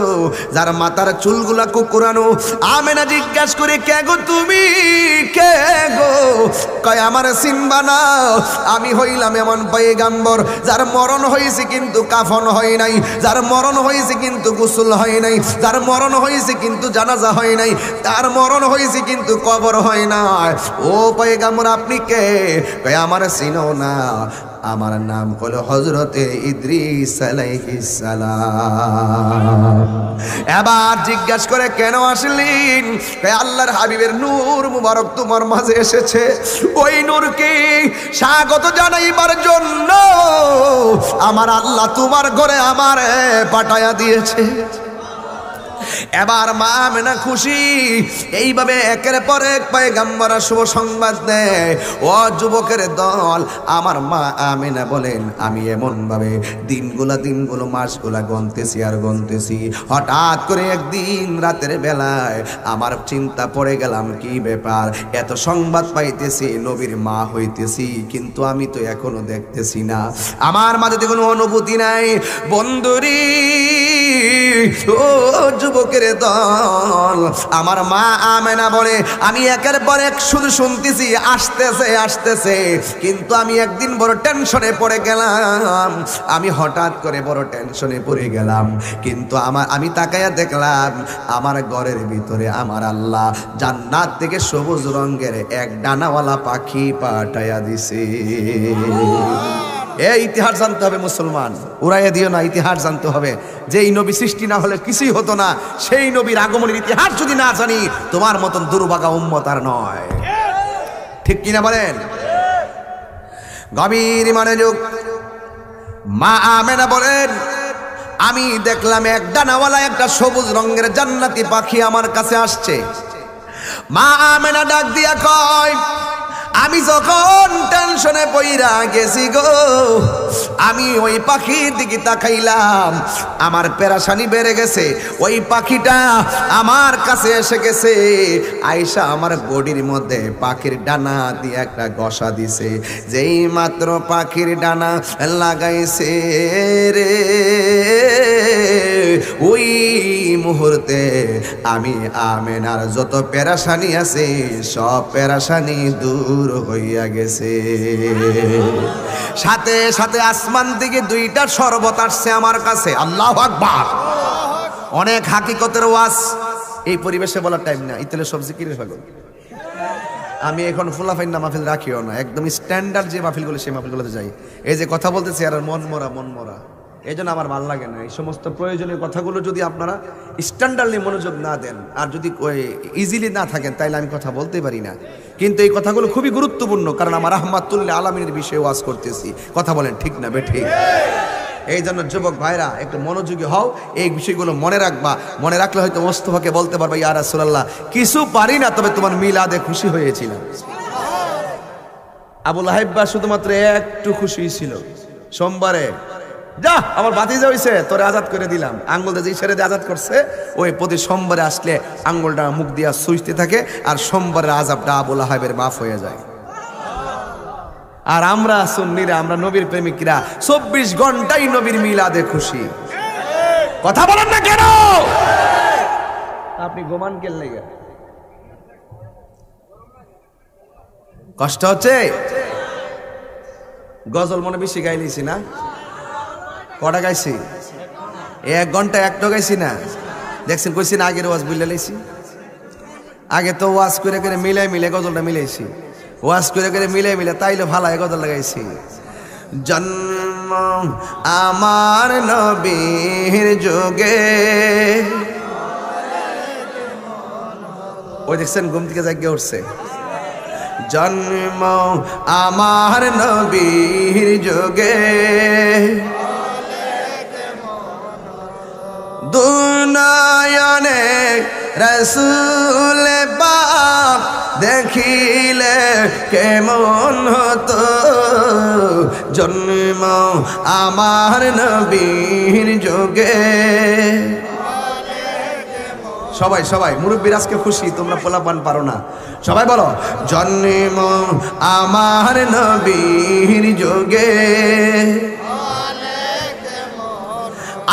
যার মাথার চুলগুলা কুকুরানো। আমেনা জিজ্ঞাসা করে, কে গো তুমি? কে গো? কয় আমার চিনবা না? আমি হইলাম এমন পয়গাম্বর যার মরণ হয়েছে কিন্তু কাফন হয় নাই, যার মরণ হয়েছে কিন্তু গোসল হয় নাই, যার মরণ হয়েছে কিন্তু জানাজা হয় নাই, তার মরণ হয়েছে কিন্তু কবর হয় না। ও পয়গাম্বর আপনি কে? কয় আমার চিনো না? আমার নাম হলো হযরতে ইদ্রিস আলাইহিস সালাম। এবার জিজ্ঞাসা করে, কেন আসলেন? আল্লাহর হাবিবের নূর মুবারক তোমার মাঝে এসেছে, ওই নূরকে স্বাগত জানাইবার জন্য আমার আল্লাহ তোমার ঘরে আমারে পাঠায়া দিয়েছে। এবার মা আমেনা খুশি। এইভাবে একের পর এক পয়গাম্বর শুভ সংবাদ দেয়। ও যুবকের দল, আমার মা আমেনা বলেন, আমি এমন ভাবে দিনগুলো মাসগুলা গনতেছি আর গনতেছি। হঠাৎ করে একদিন রাতের বেলায় আমার চিন্তা পড়ে গেলাম, কি ব্যাপার, এত সংবাদ পাইতেছি, নবীর মা হইতেছি, কিন্তু আমি তো এখনো দেখতেছি না, আমার মাঝে কোনো অনুভূতি নাই। বন্ধুরি, ও যুবকের দল, আমার মা আমেনা বলে, আমি একের পর এক শুধু শুনতেছি আসতেছে, কিন্তু আমি একদিন বড় টেনশনে পড়ে গেলাম। আমি হঠাৎ করে বড় টেনশনে পড়ে গেলাম, কিন্তু আমি তাকায়া দেখলাম আমার ঘরের ভিতরে আমার আল্লাহ জান্নাত থেকে সবুজ রঙের এক ডানাওয়ালা পাখি পাঠাইয়া দিছে। এই ইতিহাস জানতে হবে মুসলমান, উড়াইয়া দিও না, ইতিহাস জানতে হবে। যেই নবী সৃষ্টি না হলে কিছুই হতো না, সেই নবীর আগমনের ইতিহাস যদি না জানি, তোমার মতন দুর্ভাগা উম্মত আর নয়। ঠিক কিনা বলেন? গভীর মনোযোগ। মা আমেনা বলেন, আমি দেখলাম এক ডানাওয়ালা একটা সবুজ রঙের জান্নাতি পাখি আমার কাছে আসছে। মা আমেনা ডাক দিয়া কয়, আমি যখন টেনশনে পইরা গেছি গো, আমি ওই পাখির দিকে তাকাইলাম, আমার পেরেশানি বেড়ে গেছে। ওই পাখিটা আমার কাছে এসে গেছে, আয়শা আমার বডির মধ্যে পাখির ডানা দিয়ে একটা গসা দিছে। যেই মাত্র পাখির ডানা লাগাইছে রে, ওই মুহূর্তে আমি আমেনার যত পেরেশানি আছে সব পেরেশানি দূর মঞ্জুর হইয়া গেছে। সাথে সাথে আসমান থেকে দুইটা শরবত আসছে আমার কাছে। আল্লাহু আকবার। অনেক হাকিকতের ওয়াজ এই পরিবেশে বলার টাইম না। ইতলে সবজি কিনে পাগল আমি এখন ফুলাফাইন না মাহফিল রাখিও না, একদম স্ট্যান্ডার্ড যে মাহফিলগুলো সেই মাহফিলগুলোতে যাই। এই যে কথা বলতেছি আর মন মরা এই জন্য আমার ভালো লাগে না। এই সমস্ত প্রয়োজনীয় কথাগুলো যদি আপনারা স্ট্যান্ডার্ডলি মনোযোগ না দেন আর যদি ইজিলি না থাকেন তাইলে আমি কথা বলতে পারি না। কিন্তু এই কথাগুলো খুবই গুরুত্বপূর্ণ, কারণ আমার রাহমাতুল্লিল আলামিনের বিষয়ে ওয়াজ করতেছি। কথা বলেন ঠিক না বেঠিক? এই জন্য যুবক ভাইরা একটু মনোযোগী হও, এই বিষয়গুলো মনে রাখবা। মনে রাখলে হয়তো মোস্তফাকে বলতে পারবা, ইয়া রাসূলুল্লাহ কিছু পারি না, তবে তোমার মিলাদে খুশি হয়েছিলাম। আবু লাহাব শুধুমাত্র একটু খুশি ছিল, সোমবারে যা আমার ভাতিজা হইছে তোরে আজাদ করে দিলাম। আঙ্গুলটা যে ছেড়ে দিয়ে আজাদ করছে, ওই প্রতি সোমবারে আসলে আঙ্গুলটা মুখ দিয়া সুইচতে থাকে আর সোমবারের আজাবটা আবু লাহাবের মাফ হয়ে যায়। আর আমরা সুন্নিরা, আমরা নবীর প্রেমিকরা 24 ঘন্টাই নবীর মিলাদে খুশি। কথা বলেন না কেন? আপনি গোমান কেন লেগে কষ্ট হচ্ছে? গজল মনে বেশি গাইলিছি না? কটা গাইছি? 1 ঘন্টা একটা গাইছি না? দেখছেন কইছি না আগের ওয়াজ বুঝলে লাইছি। আগে তো ওয়াজ করে করে মিলে গজলটা মিলাইছি, ওয়াজ করে করে মিলে তাইলে ভালো গজল লাগাইছি। জন্ম আমার নবীর যুগে, ওই দেখছেন ঘুম থেকে জাগিয়ে উঠছে। জন্ম আমার নবীর যুগে, দুনিয়ানে রাসূল পাক দেখিলে কেমন হতো। জন্ম আমার নবীর যুগে। সবাই মুরব্বীর আজকে খুশি, তোমরা পোলাপান পারো না। সবাই বলো জন্ম আমার নবীর যুগে,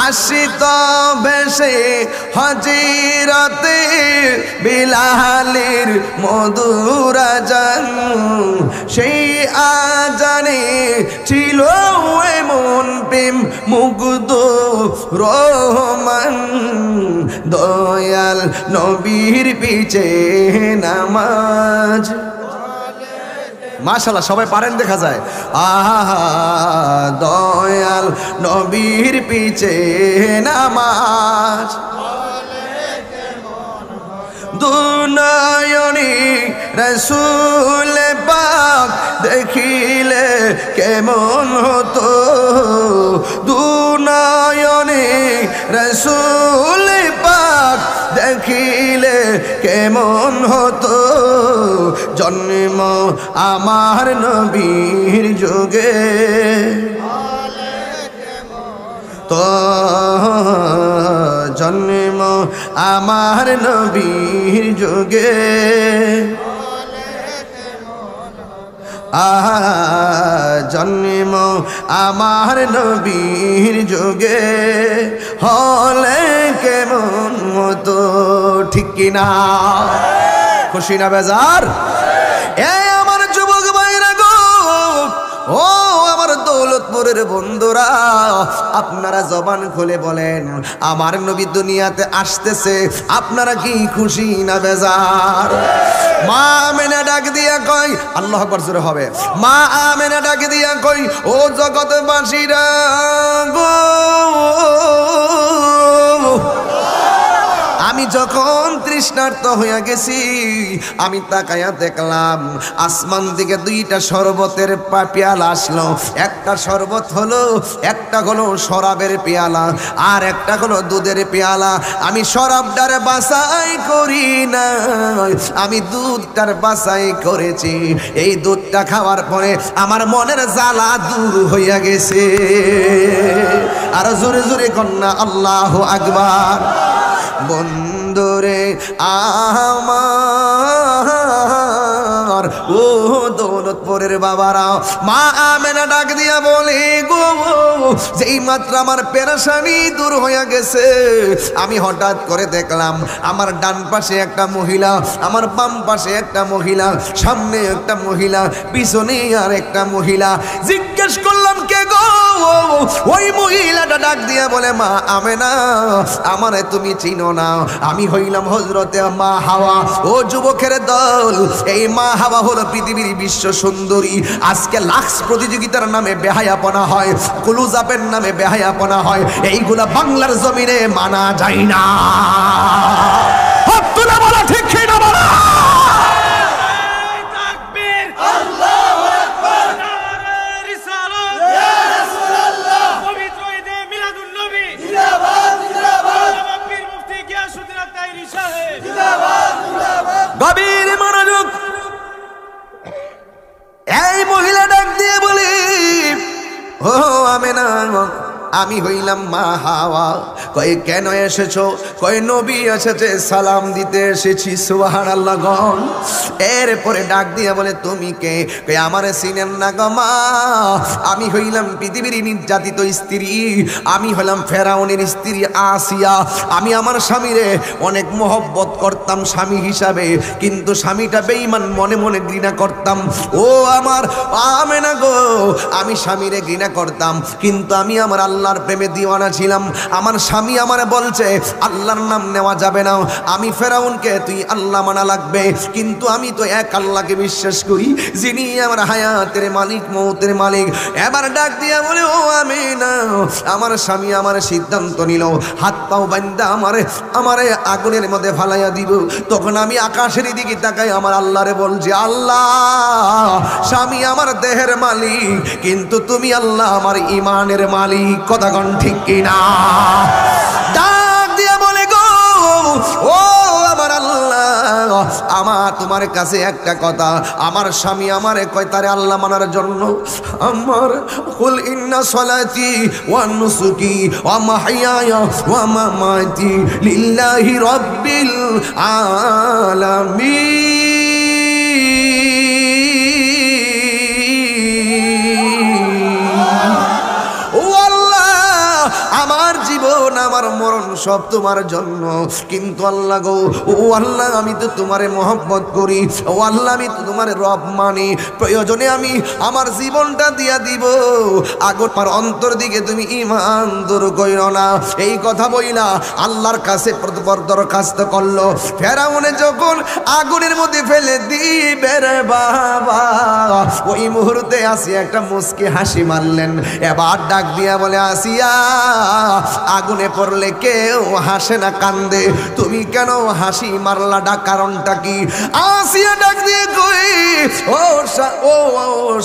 আসিত বেশে হজিরতে বিলালের মধুর আজান। সেই আজানে ছিল এমন প্রেম মুগ্ধ রহমান। দয়াল নবীর পিছে নামাজ। মাশাআল্লাহ সবাই পারেন দেখা যায়। আহা দয়াল নবীর পিছে নামাজ, দুনয়নি রাসূল পাক দেখিলে কেমন হতো। দুনয়নি রাসূল পাক দেখিলে কেমন হতো। জন্ম আমার নবীর যুগে, তো জন্ম আমার নবীর যুগে। জন্ম আমার নবীর যুগে হলে কেমন হতো। ঠিক কিনা? খুশি না বেজার? আমার যুবক ভাইরা গো, ও আমার দৌলতপুরের বন্ধুরা, আপনারা জবান খুলে বলেন আমার নবী দুনিয়াতে আসতেছে, আপনারা কি খুশি না বেজার? মা আমেনা ডাক দিয়া কই, আল্লাহু আকবার জোরে হবে। মা আমেনা ডাক দিয়া কই, ও জগৎবাসীরা গো, আমি যখন তৃষ্ণার্ত হইয়া গেছি, আমি তাকায়া দেখলাম আসমান থেকে দুইটা শরবতের পেয়ালা আসলো। একটা শরবত হলো, একটা হলো শরাবের পেয়ালা, আর একটা হলো দুধের পেয়ালা। আমি শরাবটার বাছাই করি না, আমি দুধটার বাছাই করেছি। এই দুধটা খাওয়ার পরে আমার মনের জ্বালা দূর হইয়া গেছে। আর জোরে জোরে কন্যা আল্লাহু আকবার। বন্ধুরে আমার ও দৌলতপুরের বাবারা, মা আমেনা ডাক দিয়া বলে, গো যেই মাত্র আমার পেরেশানি দূর হয়ে গেছে, আমি হঠাৎ করে দেখলাম আমার ডান পাশে একটা মহিলা, আমার বাম পাশে একটা মহিলা, সামনে একটা মহিলা, পিছনে আর একটা মহিলা। জিজ্ঞেস করলাম কে গো? ওই মহিলাটা ডাক দিয়া বলে, মা আমেনা, আমারে তুমি চিনো না, আমি হইলাম হযরতে মা হাওয়া। ও যুবকের দল, এই মা হাওয়া হলো পৃথিবীর বিশ্ব সুন্দরী। আজকে লাক্স প্রতিযোগিতার নামে বেহায়াপনা হয়, কুলুজাপের নামে বেহায়াপনা হয়, এইগুলা বাংলার জমিনে মানা যায় না। আব্দুল্লাহ বলা ঠিক কি না বলা?
তাকবীর, আল্লাহু আকবার, নারে রিসালাত, ইয়া রাসূলুল্লাহ, পবিত্র ঈদে মিলাদুন নবী, জিন্দাবাদ জিন্দাবাদ, পীর মুফতি গিয়াসউদ্দিন আত-তাইরি সাহেব, জিন্দাবাদ জিন্দাবাদ।
গভীর মনোযোগ। এই মহিলা ডাক দিয়ে বলি, ও আমেনা, আমি হইলাম মা হাওয়া। কয় কেন এসেছো? কয় নবী এসেছে, সালাম দিতে এসেছি। সুবহানাল্লাহ গণ। এরপরে ডাক দিয়ে বলে, তুমি কে? কয় আমারে চিনেন না গো মা, আমি হইলাম পৃথিবীর নির্যাতিত স্ত্রী, আমি হলাম ফেরাউনের স্ত্রী আসিয়া। আমি আমার স্বামীরে অনেক মহব্বত করতাম স্বামী হিসাবে, কিন্তু স্বামীটা বেঈমান, মনে মনে ঘৃণা করতাম। ও আমার আমেনা গো, আমি স্বামীরে ঘৃণা করতাম, কিন্তু আমি আমার আল্লাহর প্রেমে দিওয়ানা ছিলাম। আমার স্বামী আমারে বলছে আল্লাহর নাম নেওয়া যাবে না, আমি ফেরাউনকে তুই আল্লাহ মানা লাগবে, কিন্তু আমি তো এক আল্লাহকে বিশ্বাস করি, যিনি আমার হায়াতের মালিক, মৌতের মালিক। এবার ডাক দিয়া বলে, ও আমিনা, আমার স্বামী আমার সিদ্ধান্ত নিল হাত পাও বান্দা আমারে আগুনের মধ্যে ফালাইয়া দিব। তখন আমি আকাশের দিকে তাকাই, আমার আল্লাহরে বলছি, আল্লাহ, স্বামী আমার দেহের মালিক, কিন্তু তুমি আল্লাহ আমার ইমানের মালিক। কথা কোন ঠিক কিনা? ডাক দিয়া বলে, গো ও আমার আল্লাহ, আমার তোমার কাছে একটা কথা, আমার স্বামী আমারে কয় তারে আল্লাহ মানার জন্য আমার কুল ইন্না সলাতি ওয়া নুসুকি ওয়া মাহইয়ায়া ওয়া মামাতি লিল্লাহি রাব্বিল আলামিন। আমার জীবন আমার মরণ সব তোমার জন্য, কিন্তু আল্লাহ গো, ও আল্লাহ, আমি তো তোমারে মহব্বত করি, ও আল্লাহ, আমি তো তোমারে রব মানি, প্রয়োজনে আমি আমার জীবনটা দিয়া দিব, আগর পার অন্তর দিকে তুমি ঈমান দূর কইরো না। এই কথা বইলা আল্লাহর কাছে দরখাস্ত করলো। ফেরাউনে যখন আগুনের মধ্যে ফেলে দিবে রে বাবা, ওই মুহূর্তে আসিয়া একটা মুস্কি হাসি মারলেন। এবার ডাক দিয়া বলে, আসিয়া, আগুনে পড়লে কেউ হাসে না, কান্দে, তুমি কেন হাসি মারলা? ডাক কারণটা কি? আসিয়া ডাক দিয়ে কই, ও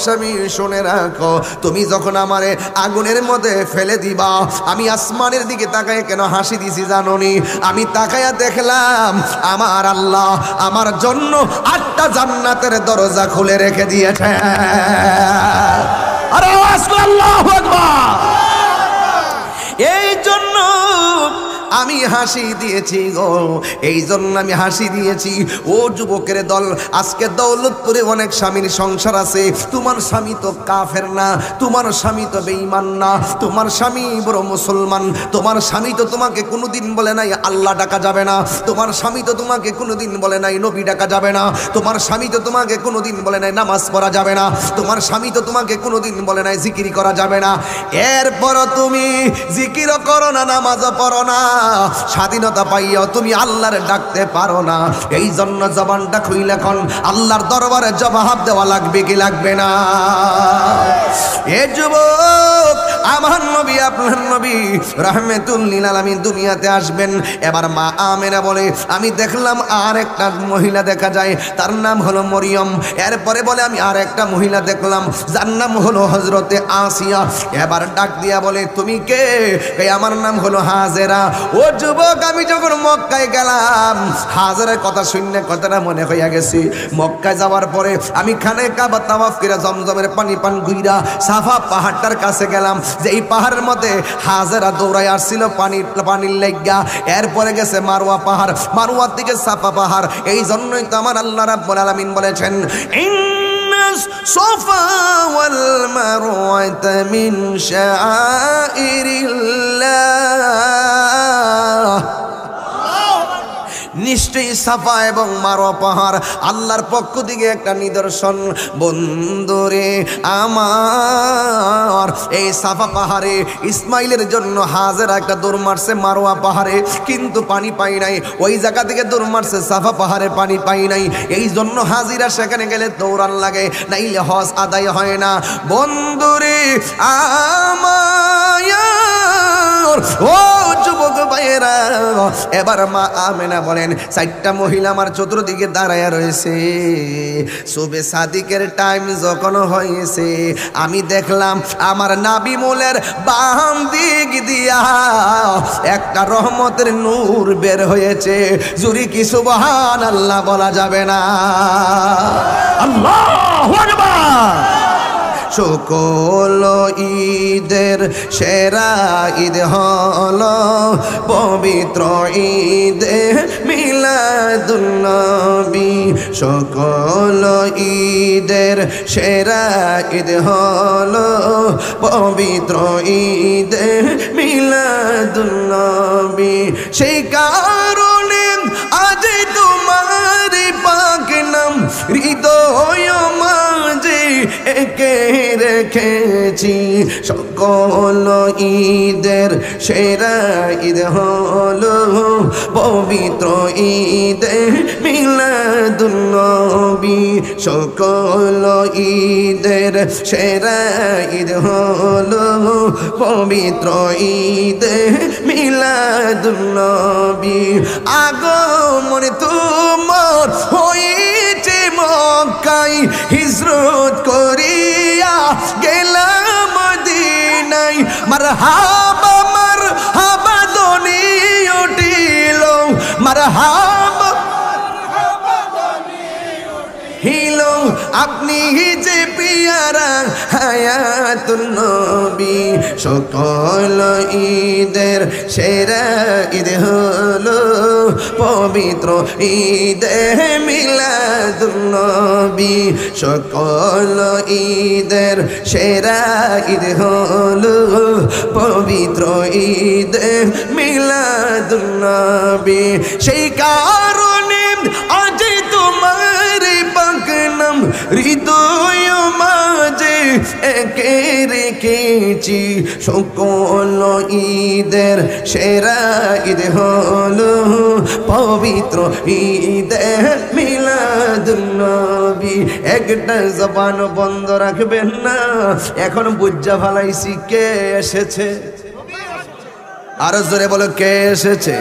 স্বামী, শুনে রাখো, তুমি যখন আমারে আগুনের মধ্যে ফেলে দিবা, আমি আসমানের দিকে তাকায় কেন হাসি দিছি জানোনি? আমি তাকায়া দেখলাম আমার আল্লাহ আমার জন্য 8টা জান্নাতের দরজা খুলে রেখে দিয়েছে। আরে আওয়াজ করে আল্লাহু আকবার। এই জন্য আমি হাসি দিয়েছি গো, এই জন্য আমি হাসি দিয়েছি। ও যুবকের দল, আজকে দৌলতপুরে অনেক স্বামীর সংসার আছে, তোমার স্বামী তো কাফের না, তোমার স্বামী তো বেঈমান না, তোমার স্বামী বড় মুসলমান, তোমার স্বামী তো তোমাকে কোনোদিন বলে নাই আল্লাহ ডাকা যাবে না, তোমার স্বামী তো তোমাকে কোনোদিন বলে নাই নবী ডাকা যাবে না, তোমার স্বামী তো তোমাকে কোনোদিন বলে নাই নামাজ পড়া যাবে না, তোমার স্বামী তো তোমাকে কোনোদিন বলে নাই জিকির করা যাবে না। এরপরও তুমি জিকিরও করো না, নামাজও পড়ো না, স্বাধীনতা পাইয়াও তুমি আল্লাহর ডাকতে পারো না। এই জন্য জবানটা খুইলে এখন আল্লাহর দরবারে জবাব দেওয়া লাগবে কি লাগবে না? এ যুবক, আমার নবী, আপনার নবী রাহমাতুল লিল আলামিন দুনিয়াতে আসবেন। এবার মা আমেনা বলে, আমি দেখলাম আর একটা মহিলা দেখা যায়, তার নাম হলো মরিয়ম। এরপরে বলে, আমি আর একটা মহিলা দেখলাম, যার নাম হলো হযরতে আসিয়া। এবার ডাক দিয়া বলে, তুমি কে? আমার নাম হলো হাজেরা। ও যুবক, আমি যখন মক্কায় গেলাম, হাজেরার কথা শুনে কথাটা মনে হইয়া গেছে। মক্কায় যাওয়ার পরে আমি খানে কাবা তাওয়াফ করে জমজমের পানি পান ঘুইরা সাফা পাহাড়টার কাছে গেলাম, যে এই পাহাড়ের মধ্যে হাজেরা দৌড়ায় আসছিল পানির লাইগা। এরপরে গেছে মারওয়া পাহাড়, মারওয়ার দিকে সাফা পাহাড়। এই জন্যই তো আমার আল্লাহ রাব্বুল আলামিন বলেছেন, ইন্না الصفا والمروة من شعائر الله নিশ্চয়ই সাফা এবং মারওয়া পাহাড় আল্লাহর পক্ষ থেকে একটা নিদর্শন। বন্ধুরে আমার, এই সাফা পাহাড়ে ইসমাইলের জন্য হাজেরা একটা দৌড় মারছে মারওয়া পাহাড়ে, কিন্তু পানি পাই নাই। ওই জায়গা থেকে দৌড় মারছে সাফা পাহাড়ে, পানি পাই নাই। এই জন্য হাজিরা সেখানে গেলে দৌড়ান লাগে, নাইলে হজ আদায় হয় না। বন্ধুরে আমার, ও যুবক ভাইয়েরা, এবার মা আমেনা বলেন, চারটা মহিলা আমার চতুর্দিকে দাঁড়ায় রয়েছে। সুবে সাদিকের টাইম যখন হয়েছে, আমি দেখলাম আমার নাবি মোলের বাম দিক দিয়া একটা রহমতের নূর বের হয়েছে। জুরি কি সুবহানাল্লাহ বলা যাবে না? আল্লাহু আকবার। সকল ঈদের সেরা ঈদ হলো পবিত্র ঈদে মিলাদুন্নবী। সকল ঈদের সেরা ঈদ হলো পবিত্র ঈদে মিলাদুন্নবী। সেই কারণে আজ তোমার পাক নাম হৃদয় মাঝে একে রেখেছি। সকল ঈদের সেরা ঈদ হলো পবিত্র ঈদে মিলাদুন্নবী। সকল ঈদের সেরা ঈদ হলো পবিত্র ঈদে মিলাদুন্নবী। আগমন তোমার হয়েছে মক্কায়, হিজরত করিয়া গেলাম মদিনায়। মারহাবা মারহাবা ধ্বনি উঠিল, মারহাবা হিল, আপনি যে পিয়ারা হায়াতুন নবী। সকল ঈদের সেরা ঈদ হলো পবিত্র ঈদে মিলাদুন্নবী। সকল ঈদের সেরা ঈদ হলো পবিত্র ঈদে মিলাদুন্নবী। সেই কারণে আজ তোমার পাক নাম হৃদয় মাঝে একে রেখেছি। সকল ঈদের সেরা ঈদ হলো পবিত্র ঈদে মিলাদুন্নবী। একটা জবান বন্ধ রাখবেন না, এখন বুঝা ফালাইছি কে এসেছে। আরো জোরে বলো কে এসেছে,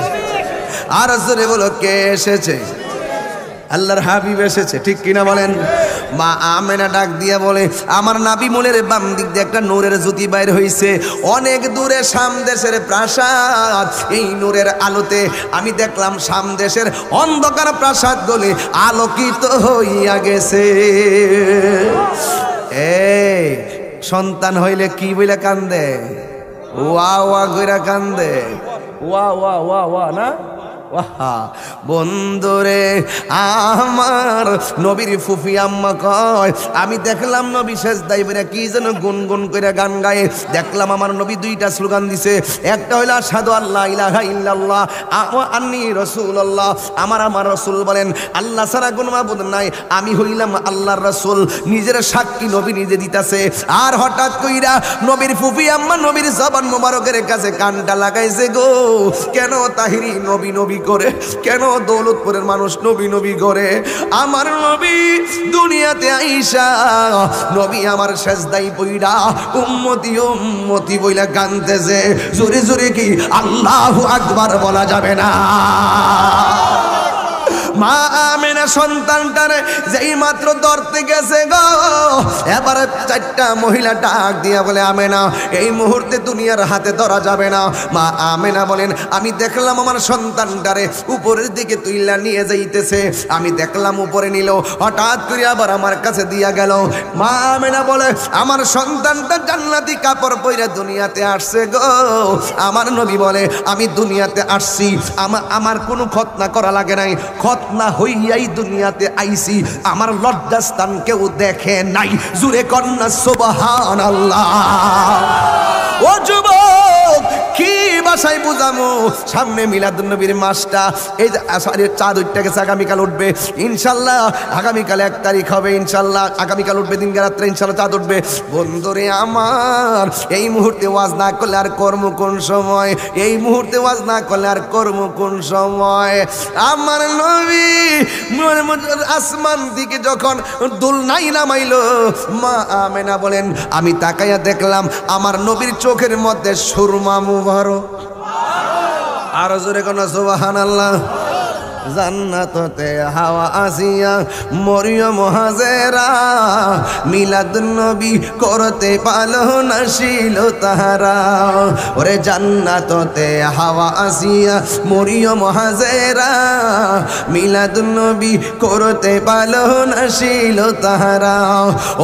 আরো জোরে বলো কে এসেছে। আল্লাহর হাবিব এসেছে, ঠিক কিনা বলেন? মা আমেনা ডাক দিয়া বলে, আমার নাবি মোলের বাম দিক দিয়ে একটা নূরের জ্যোতি বাইর হইছে। অনেক দূরে শাম দেশের প্রাসাদ, এই নূরের আলোতে আমি দেখলাম শাম দেশের অন্ধকার প্রাসাদ গুলি আলোকিত হইয়া গেছে। এই সন্তান হইলে কি বলে কান্দে? ওয়া ওয়া কইরা কান্দে, ওয়া ওয়া ওয়া ওয়া না। বন্ধুরে আমার, নবীর ফুফি আম্মা কয়, আমি দেখলাম নবী সেজদায় বইরা কি যেন গুনগুন করে গান গায়ে। দেখলাম আমার নবী দুইটা স্লোগান দিছে, একটা হইল আশহাদু আল্লা ইলাহা ইল্লাল্লাহ ওয়া আন্নী রাসূলুল্লাহ। আমার রাসূল বলেন আল্লাহ ছাড়া কোনো মাবুদ নাই, আমি হইলাম আল্লাহর রাসূল। নিজের সাক্ষী নবী নিজে দিতাছে। আর হঠাৎ কইরা নবীর ফুফি আম্মা নবীর জবান মোবারকের কাছে কানটা লাগাইছে গো। কেন তাহিরি নবী নবী করে, কেন দৌলতপুরের মানুষ নবী নবী করে? আমার নবী দুনিয়াতে আইসা নবী আমার সেজদায় পইড়া উম্মতি উম্মতি বইলা কাঁদতেছে। জোরে জোরে কি আল্লাহু আকবার বলা যাবে না? মা আমেনা সন্তানটারে যেই মাত্র ধরতে গেছে গো, এবারে চারটা মহিলা ডাক দিয়া বলে আমেনা এই মুহূর্তে দুনিয়ার হাতে ধরা যাবে না। মা আমেনা বলেন আমি দেখলাম আমার সন্তানটারে উপরের দিকে তুইলা নিয়ে যাইতেছে, আমি দেখলাম উপরে নিল, হঠাৎ করে আবার আমার কাছে দিয়া গেল। মা আমেনা বলে আমার সন্তানটা জান্নাতি কাপড় পরে দুনিয়াতে আসছে গো। আমার নবী বলে আমি দুনিয়াতে আসছি, আমার কোনো খতনা করা লাগে নাই, খতনা হইয়াই দুনিয়াতে আইছি, আমার লজ্জাস্থান কেউ দেখে নাই। জুরে কন্যা সুবহানাল্লাহ। ও যুবক কি ভাষায় বুঝামু, সামনে মিলাদুন্নবীর মাসটা এই যে চাঁদ উঠতে গেছে, আগামীকাল উঠবে ইনশাল্লাহ, আগামীকাল 1 তারিখ হবে ইনশাল্লাহ, আগামীকাল উঠবে দিনকে রাত্রে ইনশাল্লাহ চাঁদ উঠবে। বন্ধুরে আমার এই মুহূর্তে ওয়াজ না করলে আর কর্ম কোন সময়, এই মুহূর্তে ওয়াজ না করলে আর কর্ম কোন সময়। আমার নবী আসমান দিকে যখন দুলনাই নামাইলো, মা আমেনা বলেন আমি তাকাইয়া দেখলাম আমার নবীর চোখের মধ্যে সুরমা মুবারক। আর জোরে কোন সুবহানাল্লাহ। জান্নাততে হাওয়া আসিয়া মরিয়ম হাজেরা মিলাদুন্নবী করতে পালো না ছিল তাহারা। ওরে জান্নাততে হাওয়া আসিয়া মরিয়ম হাজেরা মিলাদুন্নবী করতে পালো না ছিল তাহারা।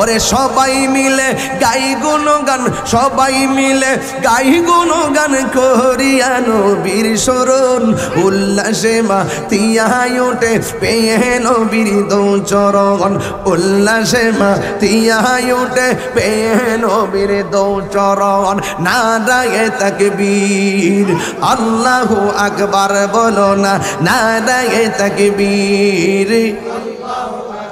ওরে সবাই মিলে গাই গুণগান, সবাই মিলে গাই গুণগান করিয়া নবীর শরণ উল্লাসে মা উঠে পেয়ে নবীর দো চরণ, উল্লাসে মাতিয়ায় উঠে পেয়ে নবীর দো চরণ। নারায়ে তাকবীর আল্লাহু আকবার বলো না, নারায়ে তাকবীর।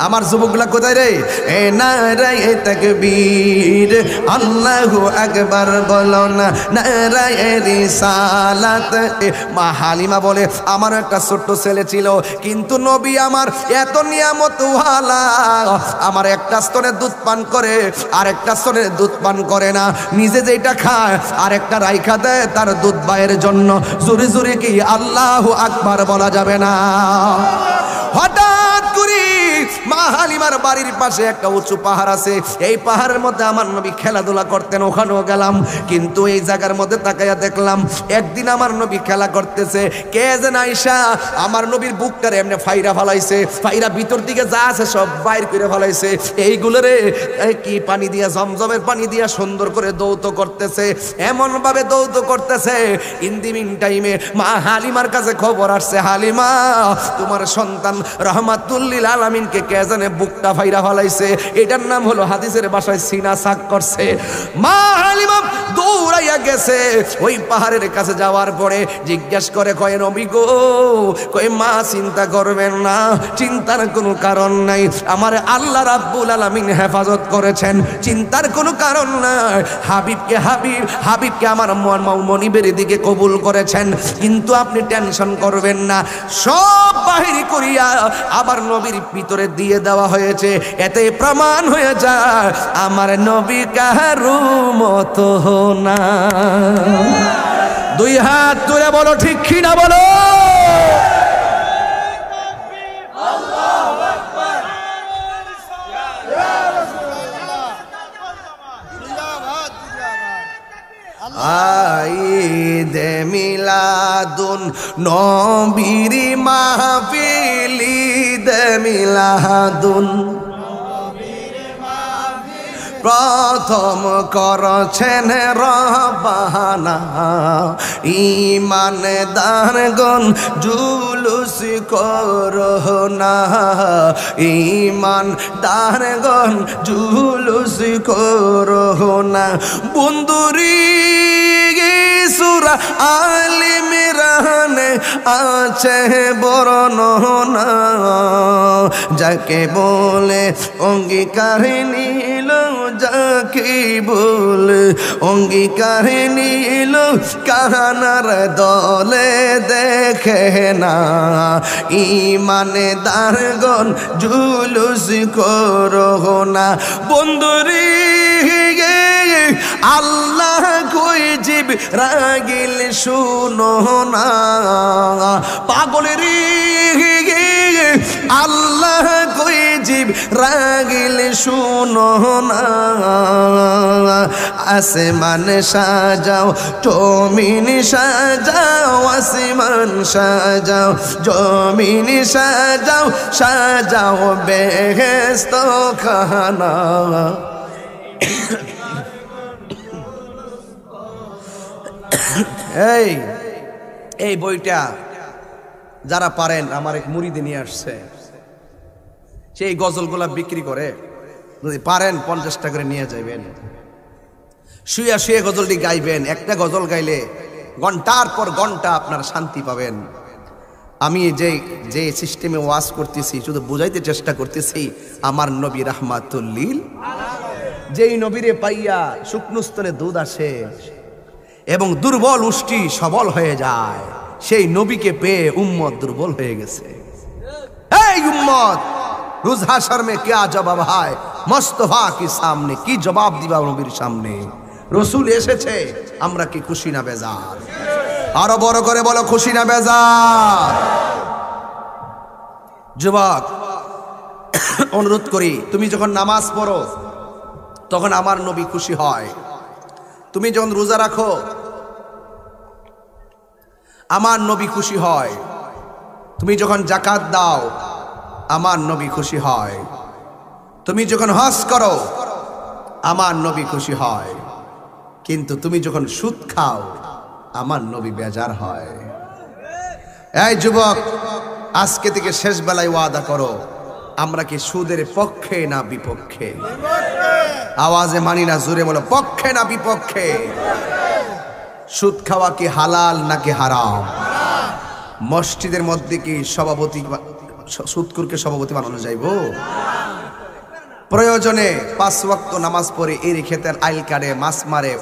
আমার যুবকগুলা কোথায় রে? এ নারায়ে তাকবীর আল্লাহু আকবার বলো না, নারায়ে রিসালাত। মা হালিমা বলে আমার একটা ছোট্ট ছেলে ছিল, কিন্তু নবী আমার এত নিয়ামত ওয়ালা, আমার একটা স্তনের দুধ পান করে আর একটা স্তনের দুধ পান করে না, নিজে যেটা খায় আর একটা রাইখা দেয় তার দুধ ভাইয়ের জন্য। জোরে জোরে কি আল্লাহু আকবার বলা যাবে না? হঠাৎ করে মা হালিমার বাড়ির পাশে একটা উঁচু পাহাড় আছে, এই পাহাড়ের মধ্যে আমার নবী খেলাধুলা করতেন, ওখানেও গেলাম। কিন্তু এই জায়গার মধ্যে তাকাইয়া দেখলাম একদিন আমার নবী খেলা করতেছে, কে যেন আইসা আমার নবীর বুকটারে এমনি ফাইরা ফালাইছে, ফাইরা ভিতর দিকে যা আছে সব বাইর করে ফালাইছে। এইগুলোরে কি পানি দিয়া, জমজমের পানি দিয়া সুন্দর করে দৌত করতেছে, এমন ভাবে দৌত করতেছে। ইন দি মিন টাইমে মা হালিমার কাছে খবর আসছে, হালিমা তোমার সন্তান রহমাতুল লিল আলামিনকে কে জানে বুকটা ফাইরা ফালাইছে। এটার নাম হলো হাদিসের ভাষায় সিনা সাক করছে। মা হালিমা দৌড়াইয়া গেছে, ওই পাহাড়ের কাছে যাওয়ার পরে জিজ্ঞেস করে, কয় নবী গো, কয় মা চিন্তা করবেন না, চিন্তার কোনো কারণ নাই, আমার আল্লাহ রাব্বুল আলামিন হেফাজত করেছেন, চিন্তার কোনো কারণ নাই। হাবিবকে আমার মনিবের দিকে কবুল করেছেন, কিন্তু আপনি টেনশন করবেন না। সব বাহির করিয়া আবার নবীর ভিতরে দিয়ে দেওয়া হয়েছে, এতে প্রমাণ হয়ে যায় আমার নবী কারু মতো না। দুই হাত তুলে বলো ঠিক কি না বলো। ঈদে মিলাদুন নবীর মাহফিল, ঈদে মিলাদুন প্রথম করছেন রব্বানা, ঈমানদারগণ জুলুস করোনা, ঈমানদারগণ জুলুস করোনা। বন্ধুরি সূরা আল ইমরানে আছে বর্ণনা, যাকে বলে অঙ্গীকার নিল, যাকে বলে অঙ্গীকার নিল কাহানার দলে দেখে না, ঈমানদারগণ জুলুস করোনা। বন্ধুরি আল্লাহ কই জিবরাইল শুনো না, পাগল রে আল্লাহ কই জিব রাগিল শুনো না, আসমান সাজাও জমিন সাজাও, আসমান সাজাও জমিন সাজাও, সাজাও বেহেশত খানা। এই বইটা যারা পারেন আমার এক মুরিদে নিয়ে আসছে, সেই গজলগুলা বিক্রি করে, যদি পারেন 50 টাকা করে নিয়ে যাবেন। শুয়ে শুয়ে গজলটি গাইবেন, একটা গজল গাইলে ঘন্টার পর ঘন্টা আপনার শান্তি পাবেন। আমি যে সিস্টেমে ওয়াজ করতেছি শুধু বুঝাইতে চেষ্টা করতেছি, আমার নবী রাহমাতুল লিল, যেই নবীরে পাইয়া শুকনো স্তনে দুধ আসে এবং দুর্বল উষ্টি সবল হয়ে যায়, সেই নবীকে পেয়ে উম্মত দুর্বল হয়ে গেছে। এই উম্মত রোজ হাশর মে क्या জবাব হয় মুস্তাফা কি সামনে, কি জবাব দিবা নবীর সামনে? রসুল এসেছে, আমরা কি খুশি না বেজার? আরো বড় করে বলো, খুশি না বেজার? যুবক অনুরোধ করি, তুমি যখন নামাজ পড়ো তখন আমার নবী খুশি হয়। তুমি যখন রোজা রাখো আমার নবী খুশি হয়। তুমি যখন যাকাত দাও আমার নবী খুশি হয়। তুমি যখন হজ করো আমার নবী খুশি হয়। কিন্তু তুমি যখন সুদ খাও আমার নবী বেজার হয়। এই যুবক, আজকে থেকে শেষ বেলায় ওয়াদা করো, আমরা কি সুদের পক্ষে না বিপক্ষে? আওয়াজে মানি না, জোরে বলো, পক্ষে না বিপক্ষে? সুদ খাওয়া কি হালাল নাকি হারাম? মসজিদের মধ্যে কি সভাপতি সুদখোরকে সভাপতি বানানো যাইব? প্রয়োজনে 5 ওয়াক্ত নামাজ পড়ে এরি ক্ষেতের আইল কাটে, মাছ মারে,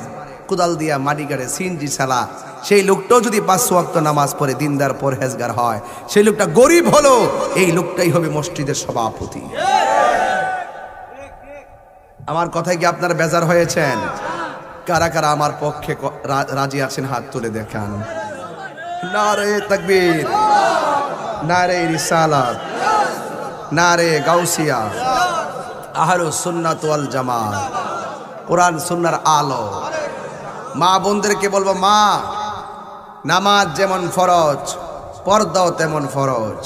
কোদাল দিয়া মাটি কাটে, সিনজি চালা, সেই লোকটাও যদি 5 ওয়াক্ত নামাজ পড়ে দিনদার পরহেজগার হয়, সেই লোকটা গরিব হলো, এই লোকটাই হবে মসজিদের সভাপতি। আমার কথায় কি আপনারা বেজার হয়েছেন? কারা কারা আমার পক্ষে রাজি আছেন হাত তুলে দেখান। নারে তাকবীর, নারে রিসালাত, নারে গাউসিয়া, আহলুস সুন্নাত ওয়াল জামাত, কোরআন সুন্নাহর আলো। মা বোনদেরকে বলবো, মা, নামাজ যেমন ফরজ পর্দাও তেমন ফরজ।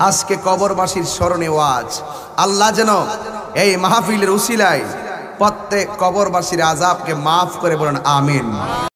আজকে কবরবাসীর স্মরণে ওয়াজ, আল্লাহ যেন এই মাহফিলের উসিলায় প্রত্যেক কবরবাসীর আযাবকে মাফ করে বলেন আমিন।